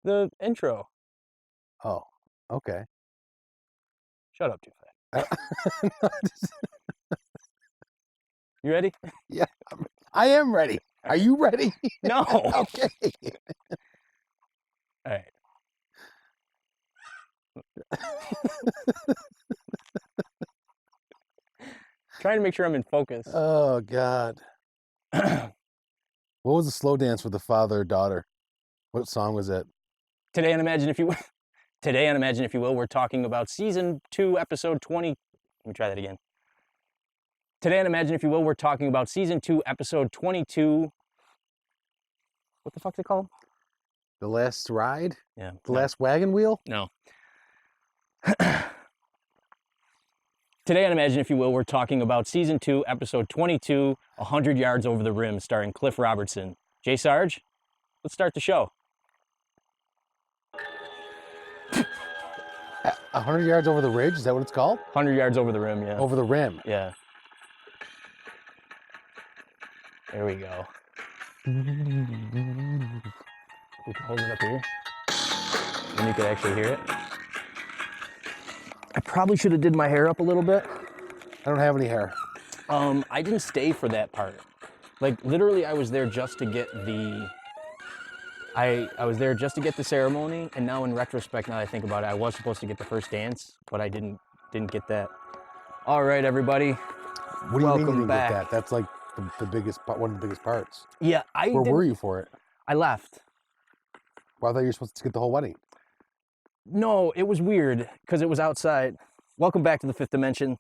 The intro. Oh, okay. Shut up, too fast. You ready? Yeah, I am ready. Are you ready? No. Okay. All right. Trying to make sure I'm in focus. Oh, God. What was the slow dance with the father-daughter? What song was it? Today on Imagine If You Will, we're talking about Season 2, Episode 20. Let me try that again. Today on Imagine If You Will, we're talking about Season 2, Episode 22. What the fuck's it called? The Last Ride? Yeah. The Last Wagon Wheel? No. Today on Imagine If You Will, we're talking about Season 2, Episode 22, 100 Yards Over the Rim, starring Cliff Robertson. J. Sarge, let's start the show. 100 Yards Over the Ridge? Is that what it's called? 100 Yards Over the Rim, yeah. Over the Rim. Yeah. There we go. We can hold it up here. And you can actually hear it. I probably should have did my hair up a little bit. I don't have any hair. I didn't stay for that part. Like, literally, I was there just to get the... I was there just to get the ceremony, and now in retrospect, now that I think about it, I was supposed to get the first dance, but I didn't get that. All right, everybody. What do you mean you didn't back. get that? That's like the biggest part, one of the biggest parts. Yeah, Where were you for it? I left. Well, I thought you were supposed to get the whole wedding. No, it was weird because it was outside. Welcome back to the Fifth Dimension.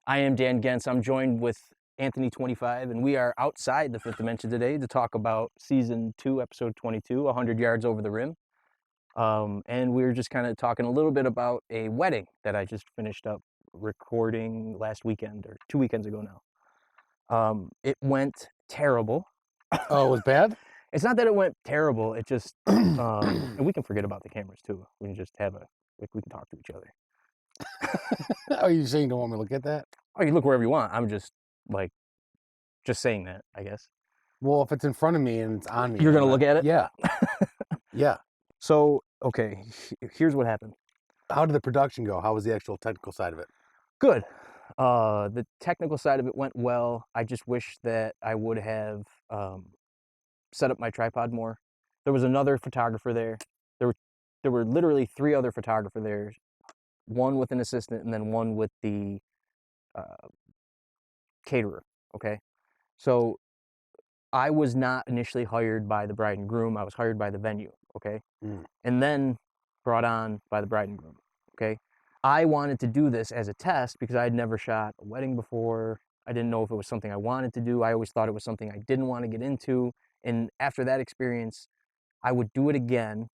I am Dan Gens. I'm joined with Anthony 25, and we are outside the Fifth Dimension today to talk about Season 2, Episode 22, 100 Yards Over the Rim. And we were just kind of talking a little bit about a wedding that I just finished up recording last weekend, or 2 weekends ago now. It went terrible. Oh, it was bad? It's not that it went terrible. It just, and we can forget about the cameras too. We can just have we can talk to each other. Oh, you saying you don't want me to look at that? Oh, you look wherever you want. I'm just saying that, I guess. Well, if it's in front of me and it's on me. You're going to look at it? Yeah. Yeah. So, okay, here's what happened. How did the production go? How was the actual technical side of it? Good. The technical side of it went well. I just wish that I would have set up my tripod more. There was another photographer there. There were literally 3 other photographers there. One with an assistant and then one with the caterer, okay? So I was not initially hired by the bride and groom. I was hired by the venue, okay? And then brought on by the bride and groom, okay? I wanted to do this as a test because I had never shot a wedding before. I didn't know if it was something I wanted to do. I always thought it was something I didn't want to get into. And after that experience, I would do it again,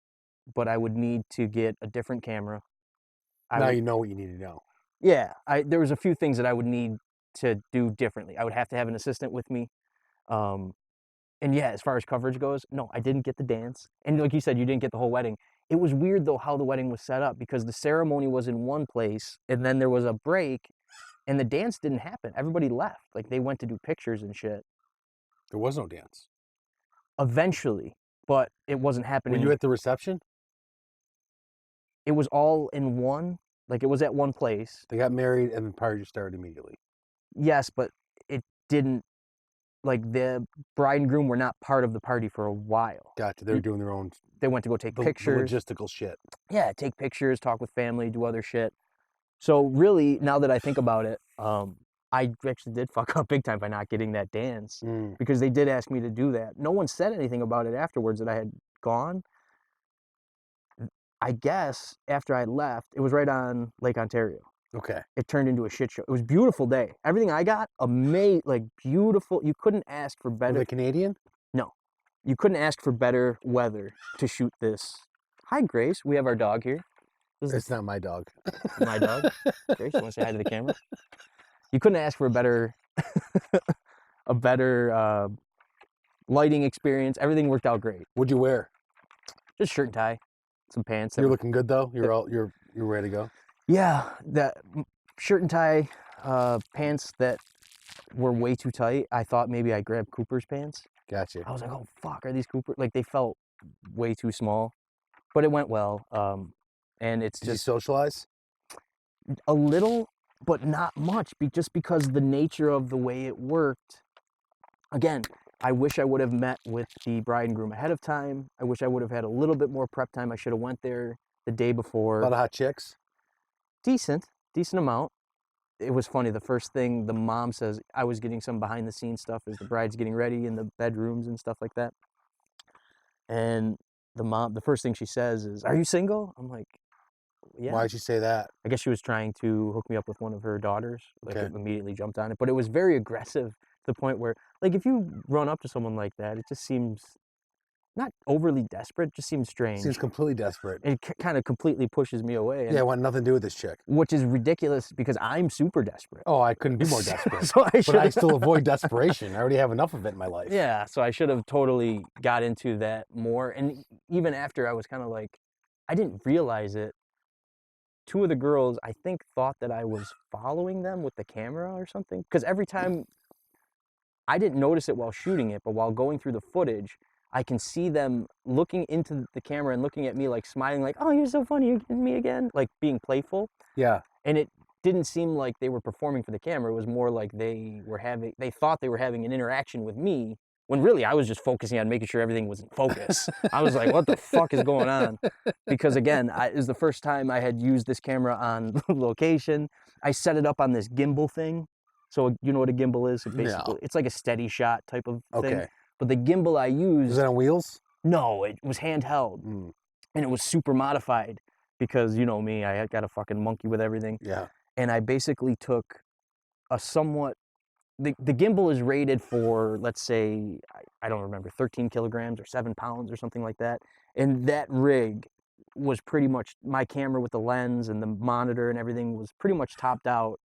but I would need to get a different camera. Now you know what you need to know. Yeah, there was a few things that I would need to do differently. I would have to have an assistant with me. And yeah, as far as coverage goes, no, I didn't get the dance. And like you said, you didn't get the whole wedding. It was weird, though, how the wedding was set up because the ceremony was in one place and then there was a break and the dance didn't happen. Everybody left. Like, they went to do pictures and shit. There was no dance. Eventually, but it wasn't happening. Were you at the reception? It was all in one. Like, it was at one place. They got married and the party started immediately. Yes, but it didn't, like, the bride and groom were not part of the party for a while. Gotcha. They were doing their own. They went to go take pictures. The logistical shit. Yeah, take pictures, talk with family, do other shit. So really, now that I think about it, I actually did fuck up big time by not getting that dance because they did ask me to do that. No one said anything about it afterwards that I had gone. I guess after I left, it was right on Lake Ontario. Okay. It turned into a shit show. It was a beautiful day. Everything I got, amazing, like beautiful. You couldn't ask for better. Were they Canadian? No. You couldn't ask for better weather to shoot this. Hi, Grace. We have our dog here. It's not my dog. My dog? Grace, you want to say hi to the camera? You couldn't ask for a better lighting experience. Everything worked out great. What'd you wear? Just shirt and tie, some pants. You're looking good though. You're ready to go. Yeah, that shirt and tie, pants that were way too tight. I thought maybe I grabbed Cooper's pants. Gotcha. I was like, oh fuck, are these Cooper? Like, they felt way too small. but it went well. And it's Did you just socialize? a little, but not much, just because the nature of the way it worked. Again, I wish I would have met with the bride and groom ahead of time. I wish I would have had a little bit more prep time. I should have went there the day A before. lot of hot chicks? Decent amount. It was funny. The first thing the mom says, I was getting some behind the scenes stuff as the bride's getting ready in the bedrooms and stuff like that. And the first thing she says is, "Are you single?" I'm like, "Yeah." Why'd you say that? I guess she was trying to hook me up with one of her daughters. Like, Okay. it immediately jumped on it. But it was very aggressive to the point where, like, if you run up to someone like that, it just seems not overly desperate, just seems strange. Seems completely desperate. It kind of completely pushes me away. Yeah, I want nothing to do with this chick. Which is ridiculous because I'm super desperate. Oh, I couldn't be more desperate. So but I still avoid desperation. I already have enough of it in my life. Yeah, so I should have totally got into that more. And even after, I was kind of like, I didn't realize it. Two of the girls, I think, thought that I was following them with the camera or something. Because every time, I didn't notice it while shooting it, but while going through the footage, I can see them looking into the camera and looking at me, like smiling, like, "Oh, you're so funny, you're getting me again," like being playful. Yeah. And it didn't seem like they were performing for the camera. It was more like they thought they were having an interaction with me, when really I was just focusing on making sure everything was in focus. I was like, what the fuck is going on? Because again, it was the first time I had used this camera on location. I set it up on this gimbal thing. So you know what a gimbal is? It's like a steady shot type of thing. Okay. But the gimbal I used... Was it on wheels? No, it was handheld. Mm. And it was super modified because, you know me, I had got a fucking monkey with everything. Yeah. And I basically took a somewhat... The gimbal is rated for, let's say, I don't remember, 13 kilograms or 7 pounds or something like that. And that rig was pretty much, my camera with the lens and the monitor and everything was pretty much topped out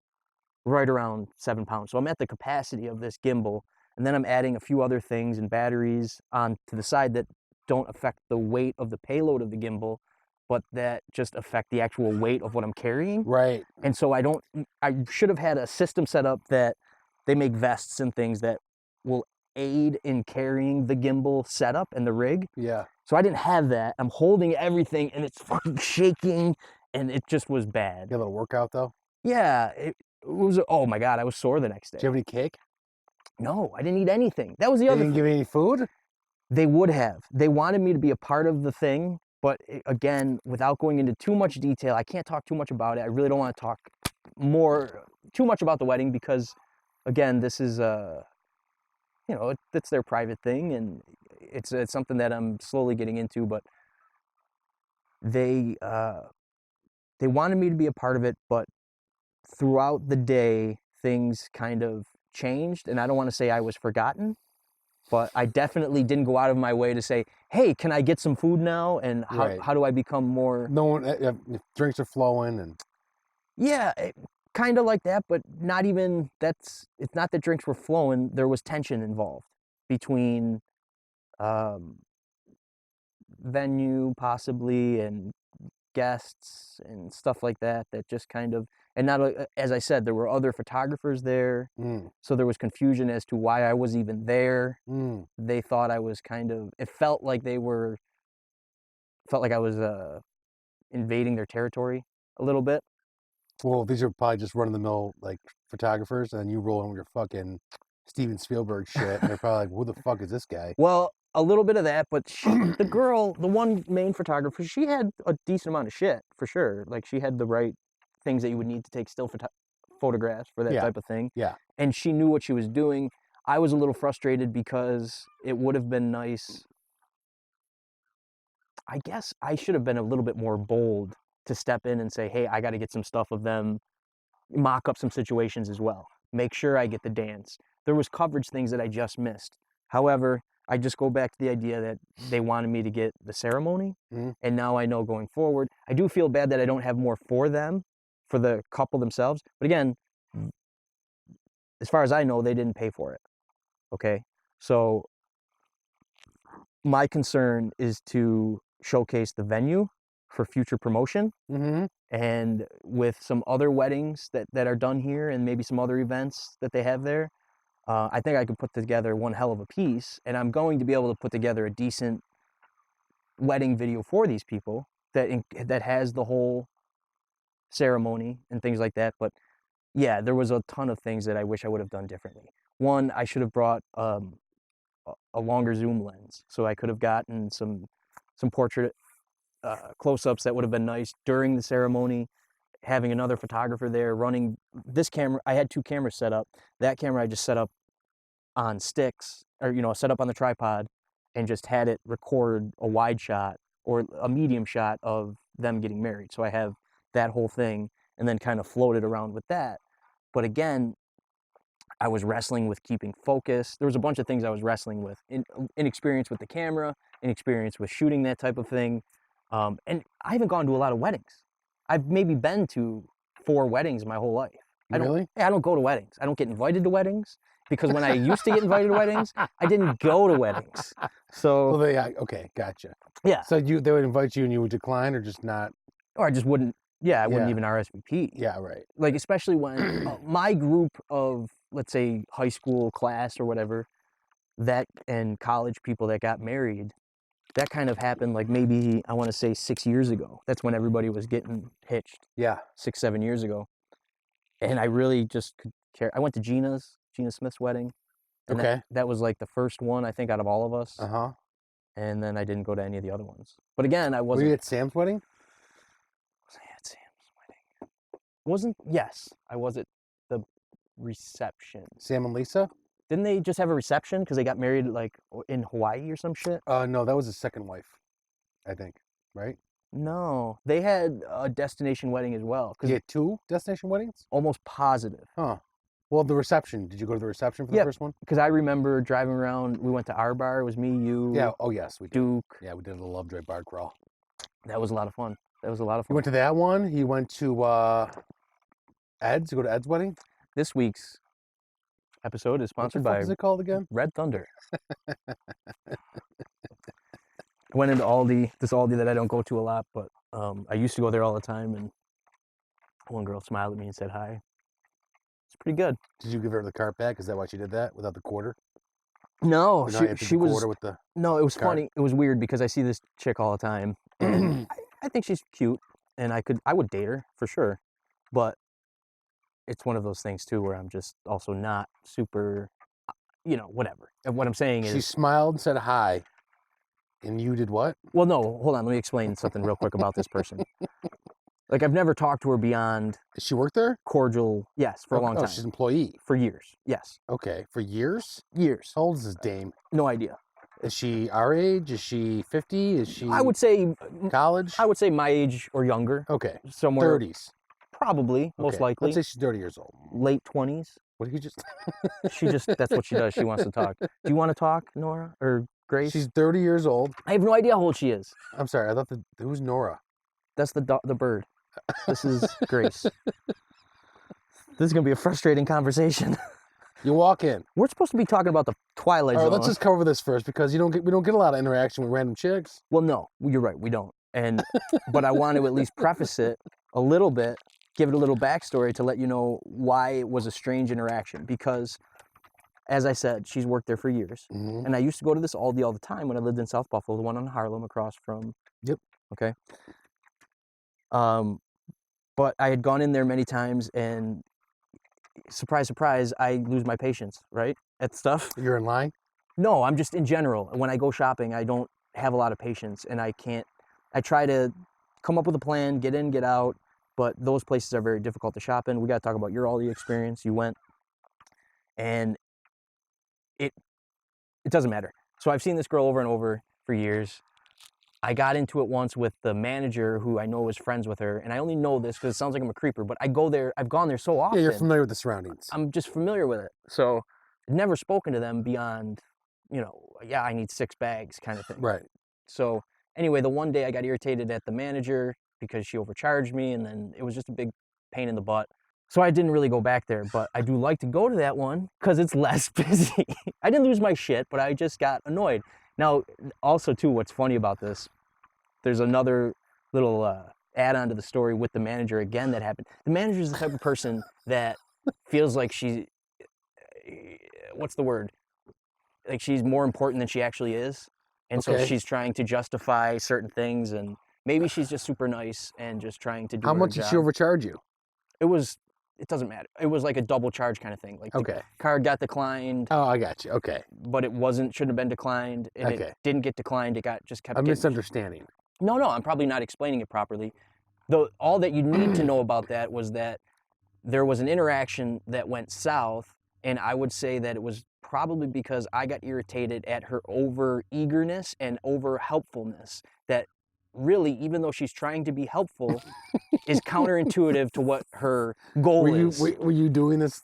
right around 7 pounds. So I'm at the capacity of this gimbal. And then I'm adding a few other things and batteries on to the side that don't affect the weight of the payload of the gimbal, but that just affect the actual weight of what I'm carrying. Right. And so I should have had a system set up that they make vests and things that will aid in carrying the gimbal setup and the rig. Yeah. So I didn't have that. I'm holding everything and it's fucking shaking and it just was bad. You have a little workout though? Yeah. It was, oh my God, I was sore the next day. Did you have any cake? No, I didn't eat anything. That was the other thing. They didn't give you any food? They would have. They wanted me to be a part of the thing, but again, without going into too much detail, I can't talk too much about it. I really don't want to talk too much about the wedding because, again, this is it's their private thing and it's something that I'm slowly getting into. But they wanted me to be a part of it, but throughout the day, things kind of changed, and I don't want to say I was forgotten, but I definitely didn't go out of my way to say, "Hey, can I get some food now?" And how do I become more? No one, drinks are flowing, and yeah, kind of like that, but not even. It's not that drinks were flowing. There was tension involved between venue possibly and guests and stuff like that. That just kind of. And not, as I said, there were other photographers there, so there was confusion as to why I was even there. They thought I was it felt like I was invading their territory a little bit. Well, these are probably just run-of-the-mill, like, photographers, and you roll in with your fucking Steven Spielberg shit, and they're probably like, who the fuck is this guy? Well, a little bit of that, but the one main photographer, she had a decent amount of shit, for sure. Like, she had the right things that you would need to take still photographs for that type of thing. Yeah. And she knew what she was doing. I was a little frustrated because it would have been nice. I guess I should have been a little bit more bold to step in and say, hey, I got to get some stuff of them, mock up some situations as well. Make sure I get the dance. There was coverage things that I just missed. However, I just go back to the idea that they wanted me to get the ceremony. And now I know going forward, I do feel bad that I don't have more for them, for the couple themselves. But again, as far as I know, they didn't pay for it. Okay? So my concern is to showcase the venue for future promotion. And with some other weddings that are done here and maybe some other events that they have there, I think I could put together one hell of a piece. And I'm going to be able to put together a decent wedding video for these people that has the whole ceremony and things like that. But yeah, there was a ton of things that I wish I would have done differently. One, I should have brought a longer zoom lens, so I could have gotten some portrait close-ups that would have been nice during the ceremony. Having another photographer there running this camera, I had 2 cameras set up. That camera I just set up on sticks, or set up on the tripod, and just had it record a wide shot or a medium shot of them getting married. So I have that whole thing, and then kind of floated around with that. But again, I was wrestling with keeping focus. There was a bunch of things I was wrestling with. Inexperience with the camera, inexperience with shooting that type of thing. And I haven't gone to a lot of weddings. I've maybe been to 4 weddings my whole life. Really? I don't go to weddings. I don't get invited to weddings, because when I used to get invited to weddings, I didn't go to weddings. So Well, okay, gotcha. yeah. So they would invite you and you would decline, or just not? Or I just wouldn't. Yeah, I wouldn't Yeah. even RSVP. Yeah, right. Like, especially when my group of, let's say, high school class or whatever, and college people that got married, that kind of happened like maybe, I want to say 6 years ago. That's when everybody was getting hitched, Yeah. 6, 7 years ago. And I really just could care. I went to Gina Smith's wedding. And Okay. that was like the first one, I think, out of all of us. Uh-huh. And then I didn't go to any of the other ones. But again, I Were wasn't. you at Sam's wedding? Was I at Sam's wedding? Yes, I was at the reception. Sam and Lisa? Didn't they just have a reception because they got married like in Hawaii or some shit? No, that was his second wife, I think. Right? No, they had a destination wedding as well. You had 2 destination weddings? Almost positive. Huh. Well, the reception. Did you go to the reception for the Yep. first one? Because I remember driving around. We went to our bar. It was me, you, Yeah. Oh, yes, we did. Duke. Yeah, we did a little Lovejoy bar crawl. That was a lot of fun. You went to that one. You went to Ed's. You go to Ed's wedding. This week's episode is sponsored by What is it called again? Red Thunder. I went into this Aldi that I don't go to a lot, but I used to go there all the time, and one girl smiled at me and said hi. It's pretty good. Did you give her the cart back? Is that why she did that without the quarter? No, Or not empty she the was. quarter with the. No, it was cart? funny. It was weird because I see this chick all the time, and I think she's cute, and I would date her for sure, but it's one of those things too where I'm just also not super, whatever. And what I'm saying is, She smiled and said hi, and you did what? well, no, hold on. Let me explain something real quick about this person. Like, I've never talked to her beyond Did she work there? cordial, yes, for a long Oh, time. she's an employee. For years, yes. Okay, for years. Years. How old is this dame? No idea. Is she our age? Is she 50? Is she I would say college? my age or younger, Okay, somewhere, 30s. probably, most Okay, likely, Let's say she's 30 years old. late 20s. What did you just? That's what she does. She wants to talk. Do you want to talk, Nora or Grace? She's 30 years old. I have no idea how old she is. I'm sorry. I thought who's Nora? That's the bird. This is Grace. This is gonna be a frustrating conversation. You walk in. We're supposed to be talking about the Twilight All Zone. right, let's just cover this first because we don't get a lot of interaction with random chicks. Well, no, you're right. We don't. But I want to at least preface it a little bit, give it a little backstory to let you know why it was a strange interaction. Because, as I said, she's worked there for years, Mm-hmm. and I used to go to this Aldi all the time when I lived in South Buffalo, the one on Harlem across from. Yep. Okay. But I had gone in there many times, and surprise, surprise, I lose my patience, right, at stuff. You're in line. No, I'm just in general. When I go shopping, I don't have a lot of patience, and I try to come up with a plan, get in, get out, but those places are very difficult to shop in. We got to talk about your Aldi experience. You went, and it doesn't matter. So I've seen this girl over and over for years. I got into it once with the manager who I know is friends with her, and I only know this because it sounds like I'm a creeper, but I've gone there so often. Yeah, you're familiar with the surroundings. I'm just familiar with it. So I've never spoken to them beyond, yeah, I need 6 bags kind of thing. Right. So anyway, the one day I got irritated at the manager because she overcharged me, and then it was just a big pain in the butt. So I didn't really go back there, but I do like to go to that one because it's less busy. I didn't lose my shit, but I just got annoyed. Now, also too, what's funny about this, there's another little add-on to the story with the manager again that happened. The manager is the type of person that feels like what's the word? Like she's more important than she actually is. And so Okay. she's trying to justify certain things, and maybe she's just super nice and just trying to do How her much did job. she overcharge you? It doesn't matter. It was like a double charge kind of thing. Like Okay. the card got declined, Oh, I got you. Okay. but it shouldn't have been declined, and Okay. it didn't get declined. It just kept A getting. misunderstanding. No, I'm probably not explaining it properly. Though all that you need to know about that was that there was an interaction that went south, and I would say that it was probably because I got irritated at her over eagerness and over helpfulness. That really, even though she's trying to be helpful, is counterintuitive to what her goal is. Were you doing this?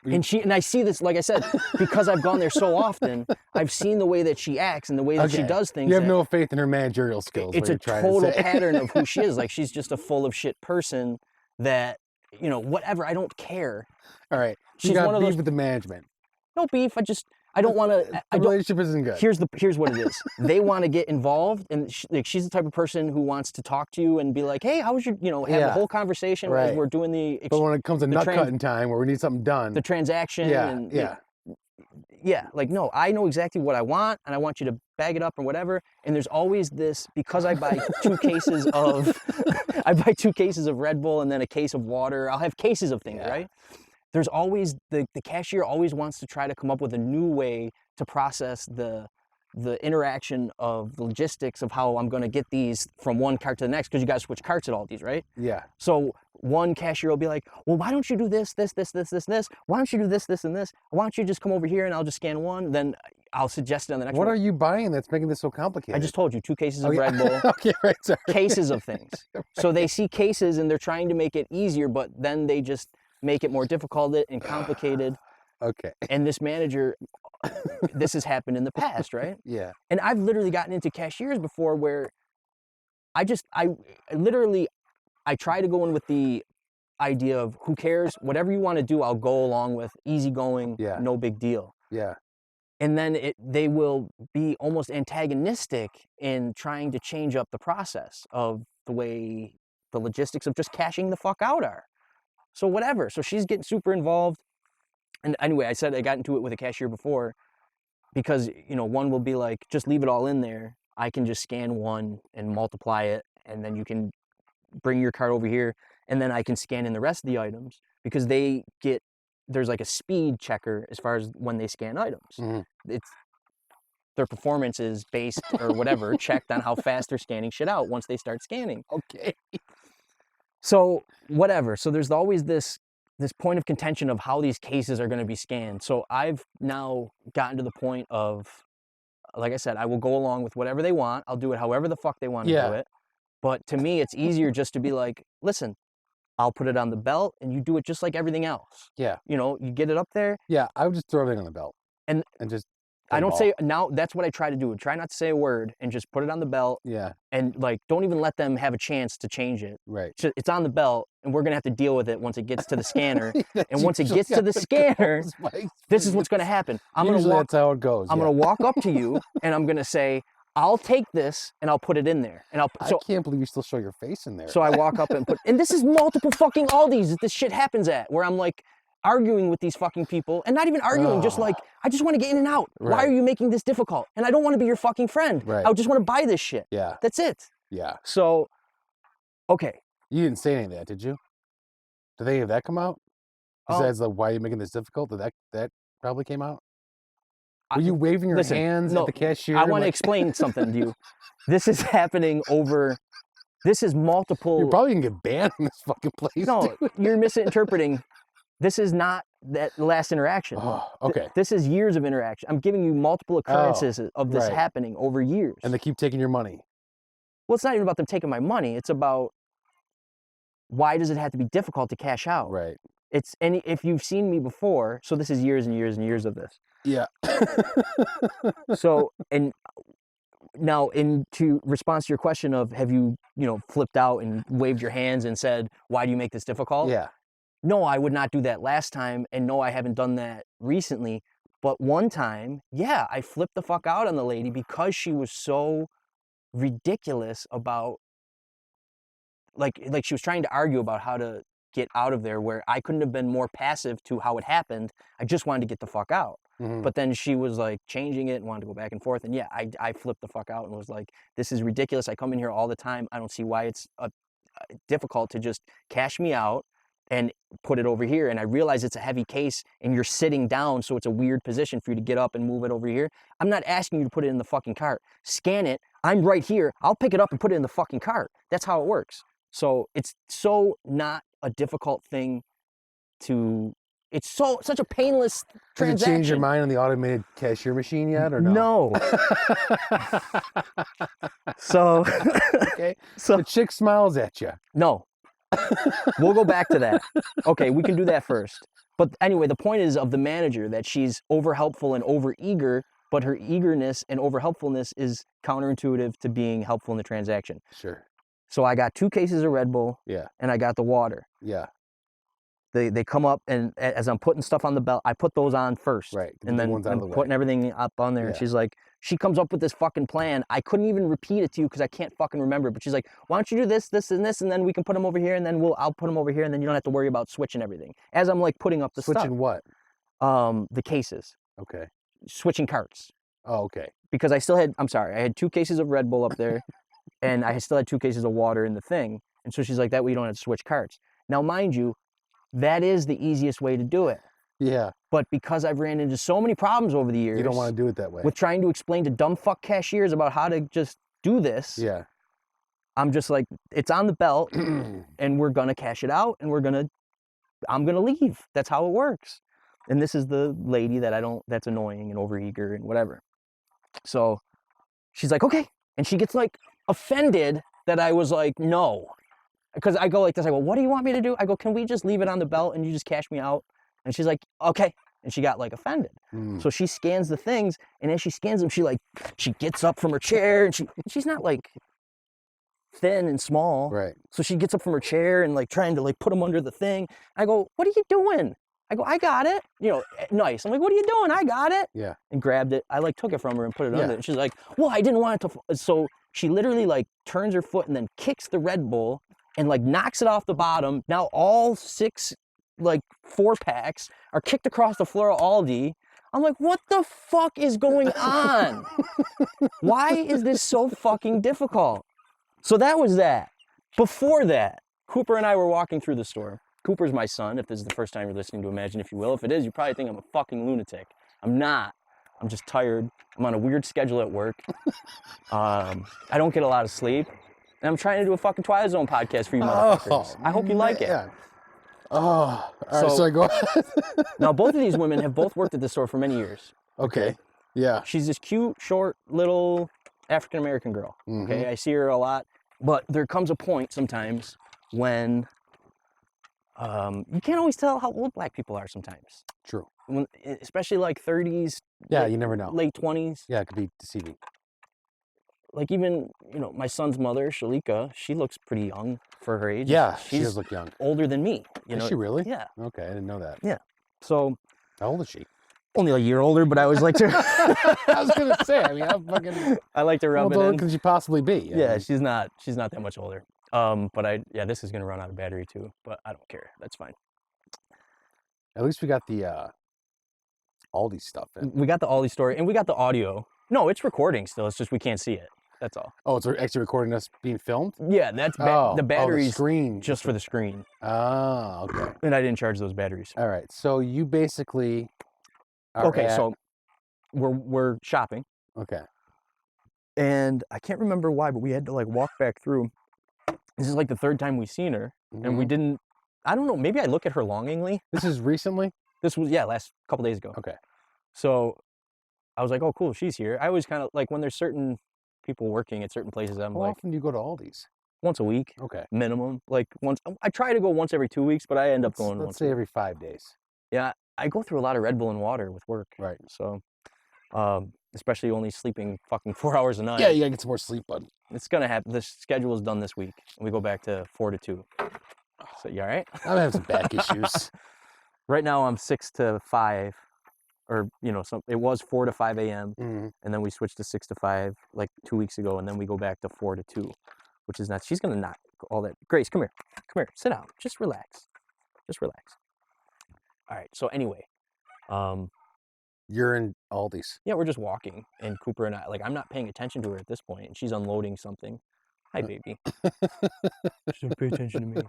And I see this, like I said, because I've gone there so often, I've seen the way that she acts and the way that she does things. You have no faith in her managerial skills. It's a total pattern of who she is. Like, she's just a full of shit person that, whatever, I don't care. All right. She's You got one of beef those. with the management. No beef. I don't want to. The relationship isn't good. Here's what it is. They want to get involved, and she's the type of person who wants to talk to you and be like, "Hey, how was your?" Have a whole conversation as we're doing the. But when it comes to nut cutting time, where we need something done, the transaction. Like, no, I know exactly what I want, and I want you to bag it up or whatever. And there's always this, because I buy two cases of, I buy 2 cases of Red Bull and then a case of water. I'll have cases of things, right? There's always, the cashier always wants to try to come up with a new way to process the interaction of the logistics of how I'm going to get these from one cart to the next, because you got to switch carts at all these, right? Yeah. So one cashier will be like, well, why don't you do this? Why don't you do this, and this? Why don't you just come over here and I'll just scan one? Then I'll suggest it on the next one. What are you buying that's making this so complicated? I just told you, 2 cases of Red Bull. Okay, right, sorry. Cases of things. Right. So they see cases and they're trying to make it easier, but then they just make it more difficult and complicated. Okay. And this manager, this has happened in the past, right? Yeah. And I've literally gotten into cashiers before where I try to go in with the idea of who cares, whatever you want to do, I'll go along with, easygoing, no big deal. Yeah. And then they will be almost antagonistic in trying to change up the process of the way the logistics of just cashing the fuck out are. So whatever. So she's getting super involved. And anyway, I said I got into it with a cashier before because, one will be like, just leave it all in there. I can just scan one and multiply it, and then you can bring your cart over here, and then I can scan in the rest of the items, because there's like a speed checker as far as when they scan items. Mm-hmm. Their performance is based or whatever, checked on how fast they're scanning shit out once they start scanning. Okay. So whatever. So there's always this point of contention of how these cases are going to be scanned. So I've now gotten to the point of, like I said, I will go along with whatever they want. I'll do it however the fuck they want to do it. But to me, it's easier just to be like, listen, I'll put it on the belt and you do it just like everything else. Yeah. You get it up there. Yeah, I would just throw everything on the belt. And just... I don't say, now that's what I try to do. Try not to say a word and just put it on the belt. Yeah. And don't even let them have a chance to change it. Right. So it's on the belt, and we're going to have to deal with it once it gets to the scanner. And once it gets to the scanner, this is what's going to happen. That's how it goes. I'm going to walk up to you and I'm going to say, I'll take this and I'll put it in there. And I can't believe you still show your face in there. So I walk up and and this is multiple fucking Aldis that this shit happens at, where I'm like, arguing with these fucking people, and not even arguing, just like, I just want to get in and out. Right. Why are you making this difficult? And I don't want to be your fucking friend. Right. I just want to buy this shit. Yeah. That's it. Yeah. So, okay. You didn't say any of that, did you? Did any of that come out? Besides, why are you making this difficult? Did that probably came out? Were you waving your hands at the cashier? I want to explain something to you. This is happening this is multiple. You're probably going to get banned from this fucking place. No, you're misinterpreting. This is not that last interaction. Oh, okay. This is years of interaction. I'm giving you multiple occurrences of this happening over years. And they keep taking your money. Well, it's not even about them taking my money. It's about, why does it have to be difficult to cash out? Right. And if you've seen me before, so this is years and years and years of this. Yeah. So, and now to response to your question of, have you, flipped out and waved your hands and said, why do you make this difficult? Yeah. No, I would not do that last time, and no, I haven't done that recently. But one time, I flipped the fuck out on the lady because she was so ridiculous about, like she was trying to argue about how to get out of there, where I couldn't have been more passive to how it happened. I just wanted to get the fuck out. But then she was like changing it and wanted to go back and forth. And yeah, I flipped the fuck out and was like, this is ridiculous. I come in here all the time. I don't see why it's difficult to just cash me out and put it over here. And I realize it's a heavy case and you're sitting down, so it's a weird position for you to get up and move it over here. I'm not asking you to put it in the fucking cart. Scan it. I'm right here. I'll pick it up and put it in the fucking cart. That's how it works. So it's so not a difficult thing to... It's such a painless transaction. Did you change your mind on the automated cashier machine yet, or no? No. So... Okay. So the chick smiles at you. No. We'll go back to that. Okay, we can do that first. But anyway, the point is of the manager that she's over-helpful and over-eager, but her eagerness and over-helpfulness is counterintuitive to being helpful in the transaction. Sure. So I got 2 cases of Red Bull. Yeah. And I got the water. Yeah. They come up, and as I'm putting stuff on the belt, I put those on first. Right. And then I'm putting everything up on there. Yeah. And she's like, she comes up with this fucking plan. I couldn't even repeat it to you because I can't fucking remember. But she's like, why don't you do this, this, and this, and then we can put them over here, and then I'll put them over here, and then you don't have to worry about switching everything. As I'm like putting up the stuff. Switching what? The cases. Okay. Switching carts. Oh, okay. Because I had 2 cases of Red Bull up there, and I still had 2 cases of water in the thing. And so she's like, that way you don't have to switch carts. Now, mind you, that is the easiest way to do it. Yeah. But because I've ran into so many problems over the years. You don't want to do it that way. With trying to explain to dumb fuck cashiers about how to just do this. Yeah. I'm just like, it's on the belt, and we're going to cash it out, and I'm going to leave. That's how it works. And this is the lady that's annoying and overeager and whatever. So she's like, okay. And she gets like offended that I was like, no. Because I go like this, I go, what do you want me to do? I go, can we just leave it on the belt and you just cash me out? And she's like, okay. And she got like offended. So she scans the things, and as she scans them, she gets up from her chair, and she's not like thin and small. Right. So she gets up from her chair and like trying to like put them under the thing. I go, what are you doing? I go, I got it. Nice. I'm like, what are you doing? I got it. Yeah. And grabbed it. I like took it from her and put it under it. And she's like, well, I didn't want it to. So she literally like turns her foot and then kicks the Red Bull and like knocks it off the bottom. Now all 6 like 4-packs are kicked across the floor of Aldi. I'm like, what the fuck is going on? Why is this so fucking difficult? So that was that. Before that, Cooper and I were walking through the store. Cooper's my son, if this is the first time you're listening to Imagine If You Will. If it is, you probably think I'm a fucking lunatic. I'm not. I'm just tired. I'm on a weird schedule at work. I don't get a lot of sleep. And I'm trying to do a fucking Twilight Zone podcast for you motherfuckers. I hope you like it. Oh, all right, so I go ahead. Now, both of these women have both worked at the store for many years. Okay. Yeah. She's this cute, short, little African-American girl. Okay, I see her a lot. But there comes a point sometimes when you can't always tell how old black people are sometimes. True. Especially like 30s. Yeah, you never know. Late 20s. Yeah, it could be deceiving. Like even, my son's mother, Shalika, she looks pretty young for her age. Yeah, she She's does look young. older than me. Is she really? Yeah. Okay, I didn't know that. Yeah. So. How old is she? Only a year older, but I always like to. I was gonna say. I mean, I like to rub it in. How old could she possibly be? Yeah, she's not that much older. But this is gonna run out of battery too. But I don't care. That's fine. At least we got the Aldi stuff in. We got the Aldi story, and we got the audio. No, it's recording still. It's just we can't see it. That's all. Oh, it's actually recording us being filmed? Yeah, that's the batteries. The screen. Just for the screen. Oh, okay. And I didn't charge those batteries. All right. So you basically. So we're shopping. Okay. And I can't remember why, but we had to like walk back through. This is like the 3rd time we've seen her, and we didn't. I don't know. Maybe I look at her longingly. This is recently? This was last couple days ago. Okay. So I was like, oh, cool, she's here. I always kind of like when there's certain people working at certain places. I'm How like, often do you go to Aldi's? Once a week. Okay. Minimum. Like once. I try to go once every 2 weeks, but I end up going let's once. say every 5 days. Yeah, I go through a lot of Red Bull and water with work. Right. So, especially only sleeping fucking 4 hours a night. Yeah, you gotta get some more sleep, bud. It's gonna happen. The schedule is done this week. We go back to 4 to 2. So you all right? I'm having some back issues. Right now I'm 6 to 5, or it was 4 to 5 a.m. And then we switched to 6 to 5 like 2 weeks ago, and then we go back to 4 to 2, which is nuts. She's gonna knock all that. Grace, come here, sit down, just relax. Just relax. All right. So anyway, you're in Aldi's. Yeah, we're just walking, and Cooper and I, like, I'm not paying attention to her at this point, and she's unloading something. Hi, baby. She didn't pay attention to me.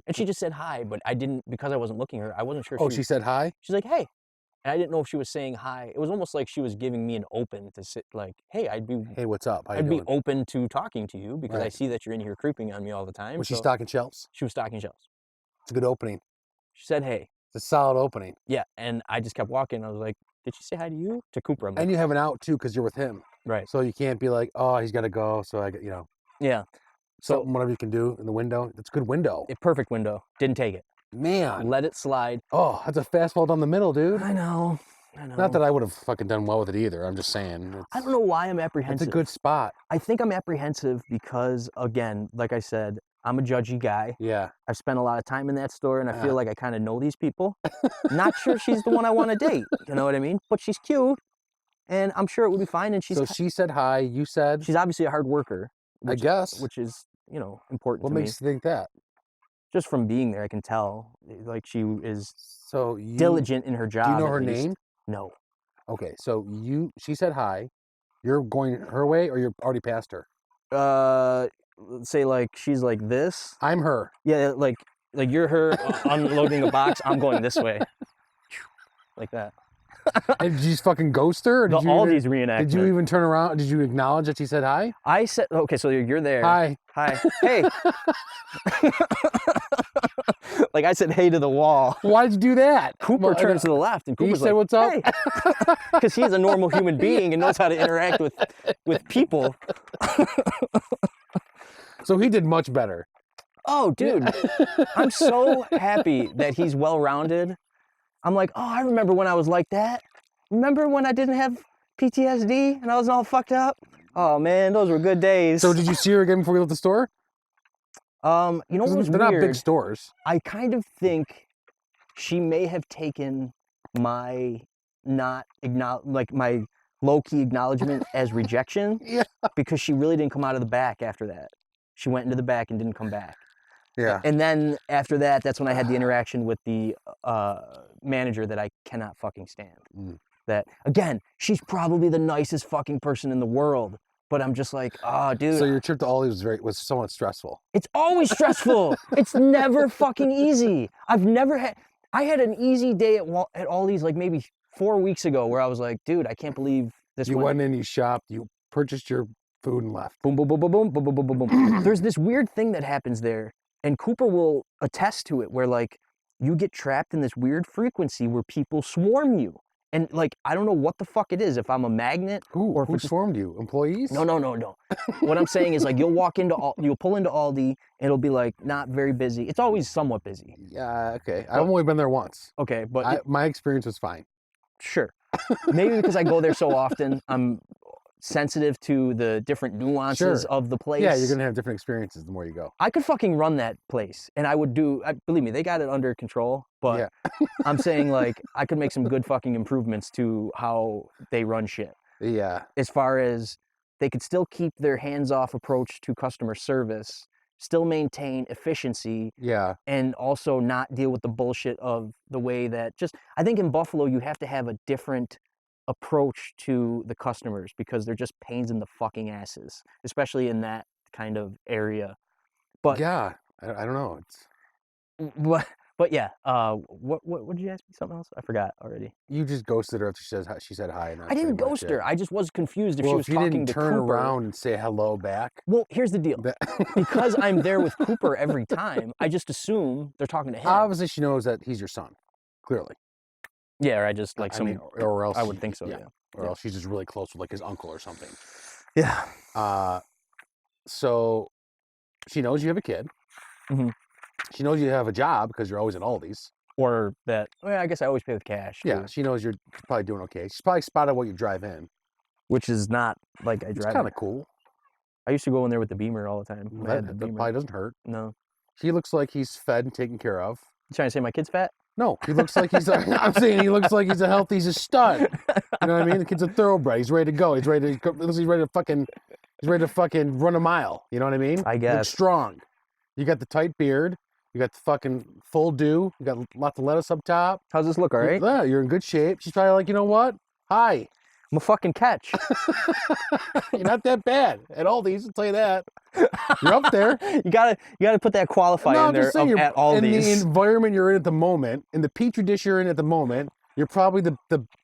And she just said hi, but I didn't, because I wasn't looking at her, I wasn't sure. Oh, she said hi? She's like, hey. And I didn't know if she was saying hi. It was almost like she was giving me an open to sit, like, hey, Hey, what's up? How I'd you be doing? open to talking to you because I Right. see that you're in here creeping on me all the time. Was she stocking shelves? She was stocking shelves. It's a good opening. She said, hey. It's a solid opening. Yeah, and I just kept walking. I was like, did she say hi to you? To Cooper. I'm like, And you have an out, too, because you're with him. right. So you can't be like, oh, he's got to go, so I get, Yeah. So whatever you can do in the window. It's a good window. A perfect window. Didn't take it. Man. Let it slide. Oh, that's a fastball down the middle, dude. I know. Not that I would have fucking done well with it either. I'm just saying. I don't know why I'm apprehensive. It's a good spot. I think I'm apprehensive because, again, like I said, I'm a judgy guy. Yeah. I've spent a lot of time in that store, and I feel like I kind of know these people. Not sure she's the one I want to date. You know what I mean? But she's cute, and I'm sure it would be fine. And So she said hi. You said? She's obviously a hard worker. I guess. Which is, important What to me. makes you think that? Just from being there, I can tell. Like, she is diligent in her job. Do you know her name? No. Okay, so she said hi. You're going her way, or you're already past her? Say like she's like this. I'm her. Yeah, like you're her unloading a box. I'm going this way, like that. And did you just fucking ghost her? Or did All these reenactments. Did you even turn around? Did you acknowledge that she said hi? I said, okay, so you're there. Hi. Hi. Hey. Like I said, hey to the wall. Why'd you do that? Cooper turns to the left, and Cooper's he said, like, "What's up?" Because he's a normal human being and knows how to interact with people. So he did much better. Oh, dude, I'm so happy that he's well-rounded. I'm like, oh, I remember when I was like that. Remember when I didn't have PTSD and I was all fucked up? Oh man, those were good days. So did you see her again before you left the store? What was They're weird? not big stores. I kind of think she may have taken my my low-key acknowledgement as rejection. Yeah. Because she really didn't come out of the back after that. She went into the back and didn't come back. Yeah. And then after that, that's when I had the interaction with the manager that I cannot fucking stand. That, again, she's probably the nicest fucking person in the world. But I'm just like, oh, dude. So your trip to Aldi's was somewhat stressful. It's always stressful. It's never fucking easy. I had an easy day at Aldi's like maybe 4 weeks ago where I was like, dude, I can't believe this. You went in, you shopped, you purchased your food and left. Boom, boom, boom, boom, boom, boom, boom, boom, boom, boom. There's this weird thing that happens there, and Cooper will attest to it, where like you get trapped in this weird frequency where people swarm you. And like, I don't know what the fuck it is, if I'm a magnet. Who swarmed you? Employees? No. What I'm saying is like, you'll pull into Aldi, and it'll be like not very busy. It's always somewhat busy. Yeah, okay. I've only been there once. Okay, but my experience was fine. Sure. Maybe because I go there so often, I'm sensitive to the different nuances of the place. Yeah, you're going to have different experiences the more you go. I could fucking run that place, and I would believe me, they got it under control, but I'm saying like I could make some good fucking improvements to how they run shit. Yeah. As far as they could still keep their hands-off approach to customer service, still maintain efficiency, and also not deal with the bullshit of the way that I think in Buffalo you have to have a different approach to the customers because they're just pains in the fucking asses, especially in that kind of area. But yeah, I don't know. But yeah, what did you ask me? Something else? I forgot already. You just ghosted her after she said hi. I didn't ghost her. I just was confused if she was talking to Cooper. You didn't turn around and say hello back. Well, here's the deal. Because I'm there with Cooper every time, I just assume they're talking to him. Obviously, she knows that he's your son. Clearly. Yeah, or I just like or else I would think so. Yeah. Or else she's just really close with like his uncle or something. Yeah. So she knows you have a kid. Mm-hmm. She knows you have a job because you're always at Aldi's. Or that, I guess I always pay with cash. Yeah, too. she knows you're probably doing okay. She's probably spotted what you drive in. Which is not like I drive. It's kind of cool. I used to go in there with the Beamer all the time. That probably doesn't hurt. No. He looks like he's fed and taken care of. You trying to say my kid's fat? No, he looks like he's. I'm saying he looks like he's he's a stud. You know what I mean? The kid's a thoroughbred. He's ready to go. He's ready to fucking run a mile. You know what I mean? I guess. Looks strong. You got the tight beard. You got the fucking full dew. You got lots of lettuce up top. How's this look, all right? Yeah, you're in good shape. She's probably like, you know what? Hi. I'm a fucking catch. You're not that bad at Aldi's, I'll tell you that. You're up there. You gotta put that qualifier in there at Aldi's. In the environment you're in at the moment, in the petri dish you're in at the moment, you're probably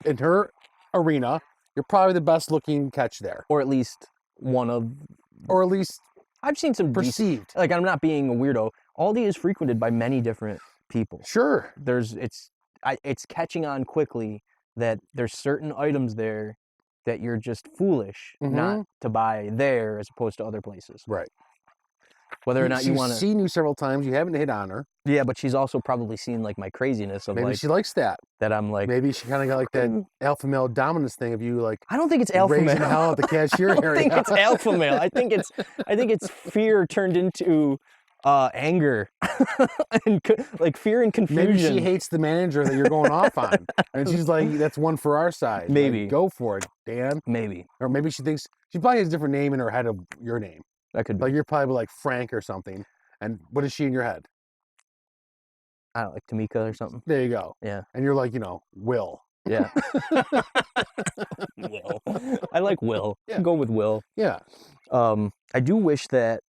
in her arena, you're probably the best looking catch there. Or at least one of... Or at least I've seen some perceived. Like, I'm not being a weirdo. Aldi is frequented by many different people. Sure. It's catching on quickly that there's certain items there that you're just foolish not to buy there as opposed to other places. Right. Whether or not you want to... She's seen you several times. You haven't hit on her. Yeah, but she's also probably seen, like, my craziness of, maybe she likes that. That I'm like... Maybe she kind of got, like, that alpha male dominance thing of you, like... I don't think it's alpha male. Raising hell at the cashier area. I don't think it's alpha male. I think it's fear turned into... anger and like fear and confusion. Maybe she hates the manager that you're going off on, and she's like, "That's one for our side. Maybe like, go for it, Dan." Maybe, or maybe she thinks she probably has a different name in her head of your name. That could be. Like you're probably like Frank or something. And what is she in your head? I don't know, like Tamika or something. There you go. Yeah. And you're like, Will. Yeah. Will. I like Will. Yeah. Go with Will. Yeah. I do wish that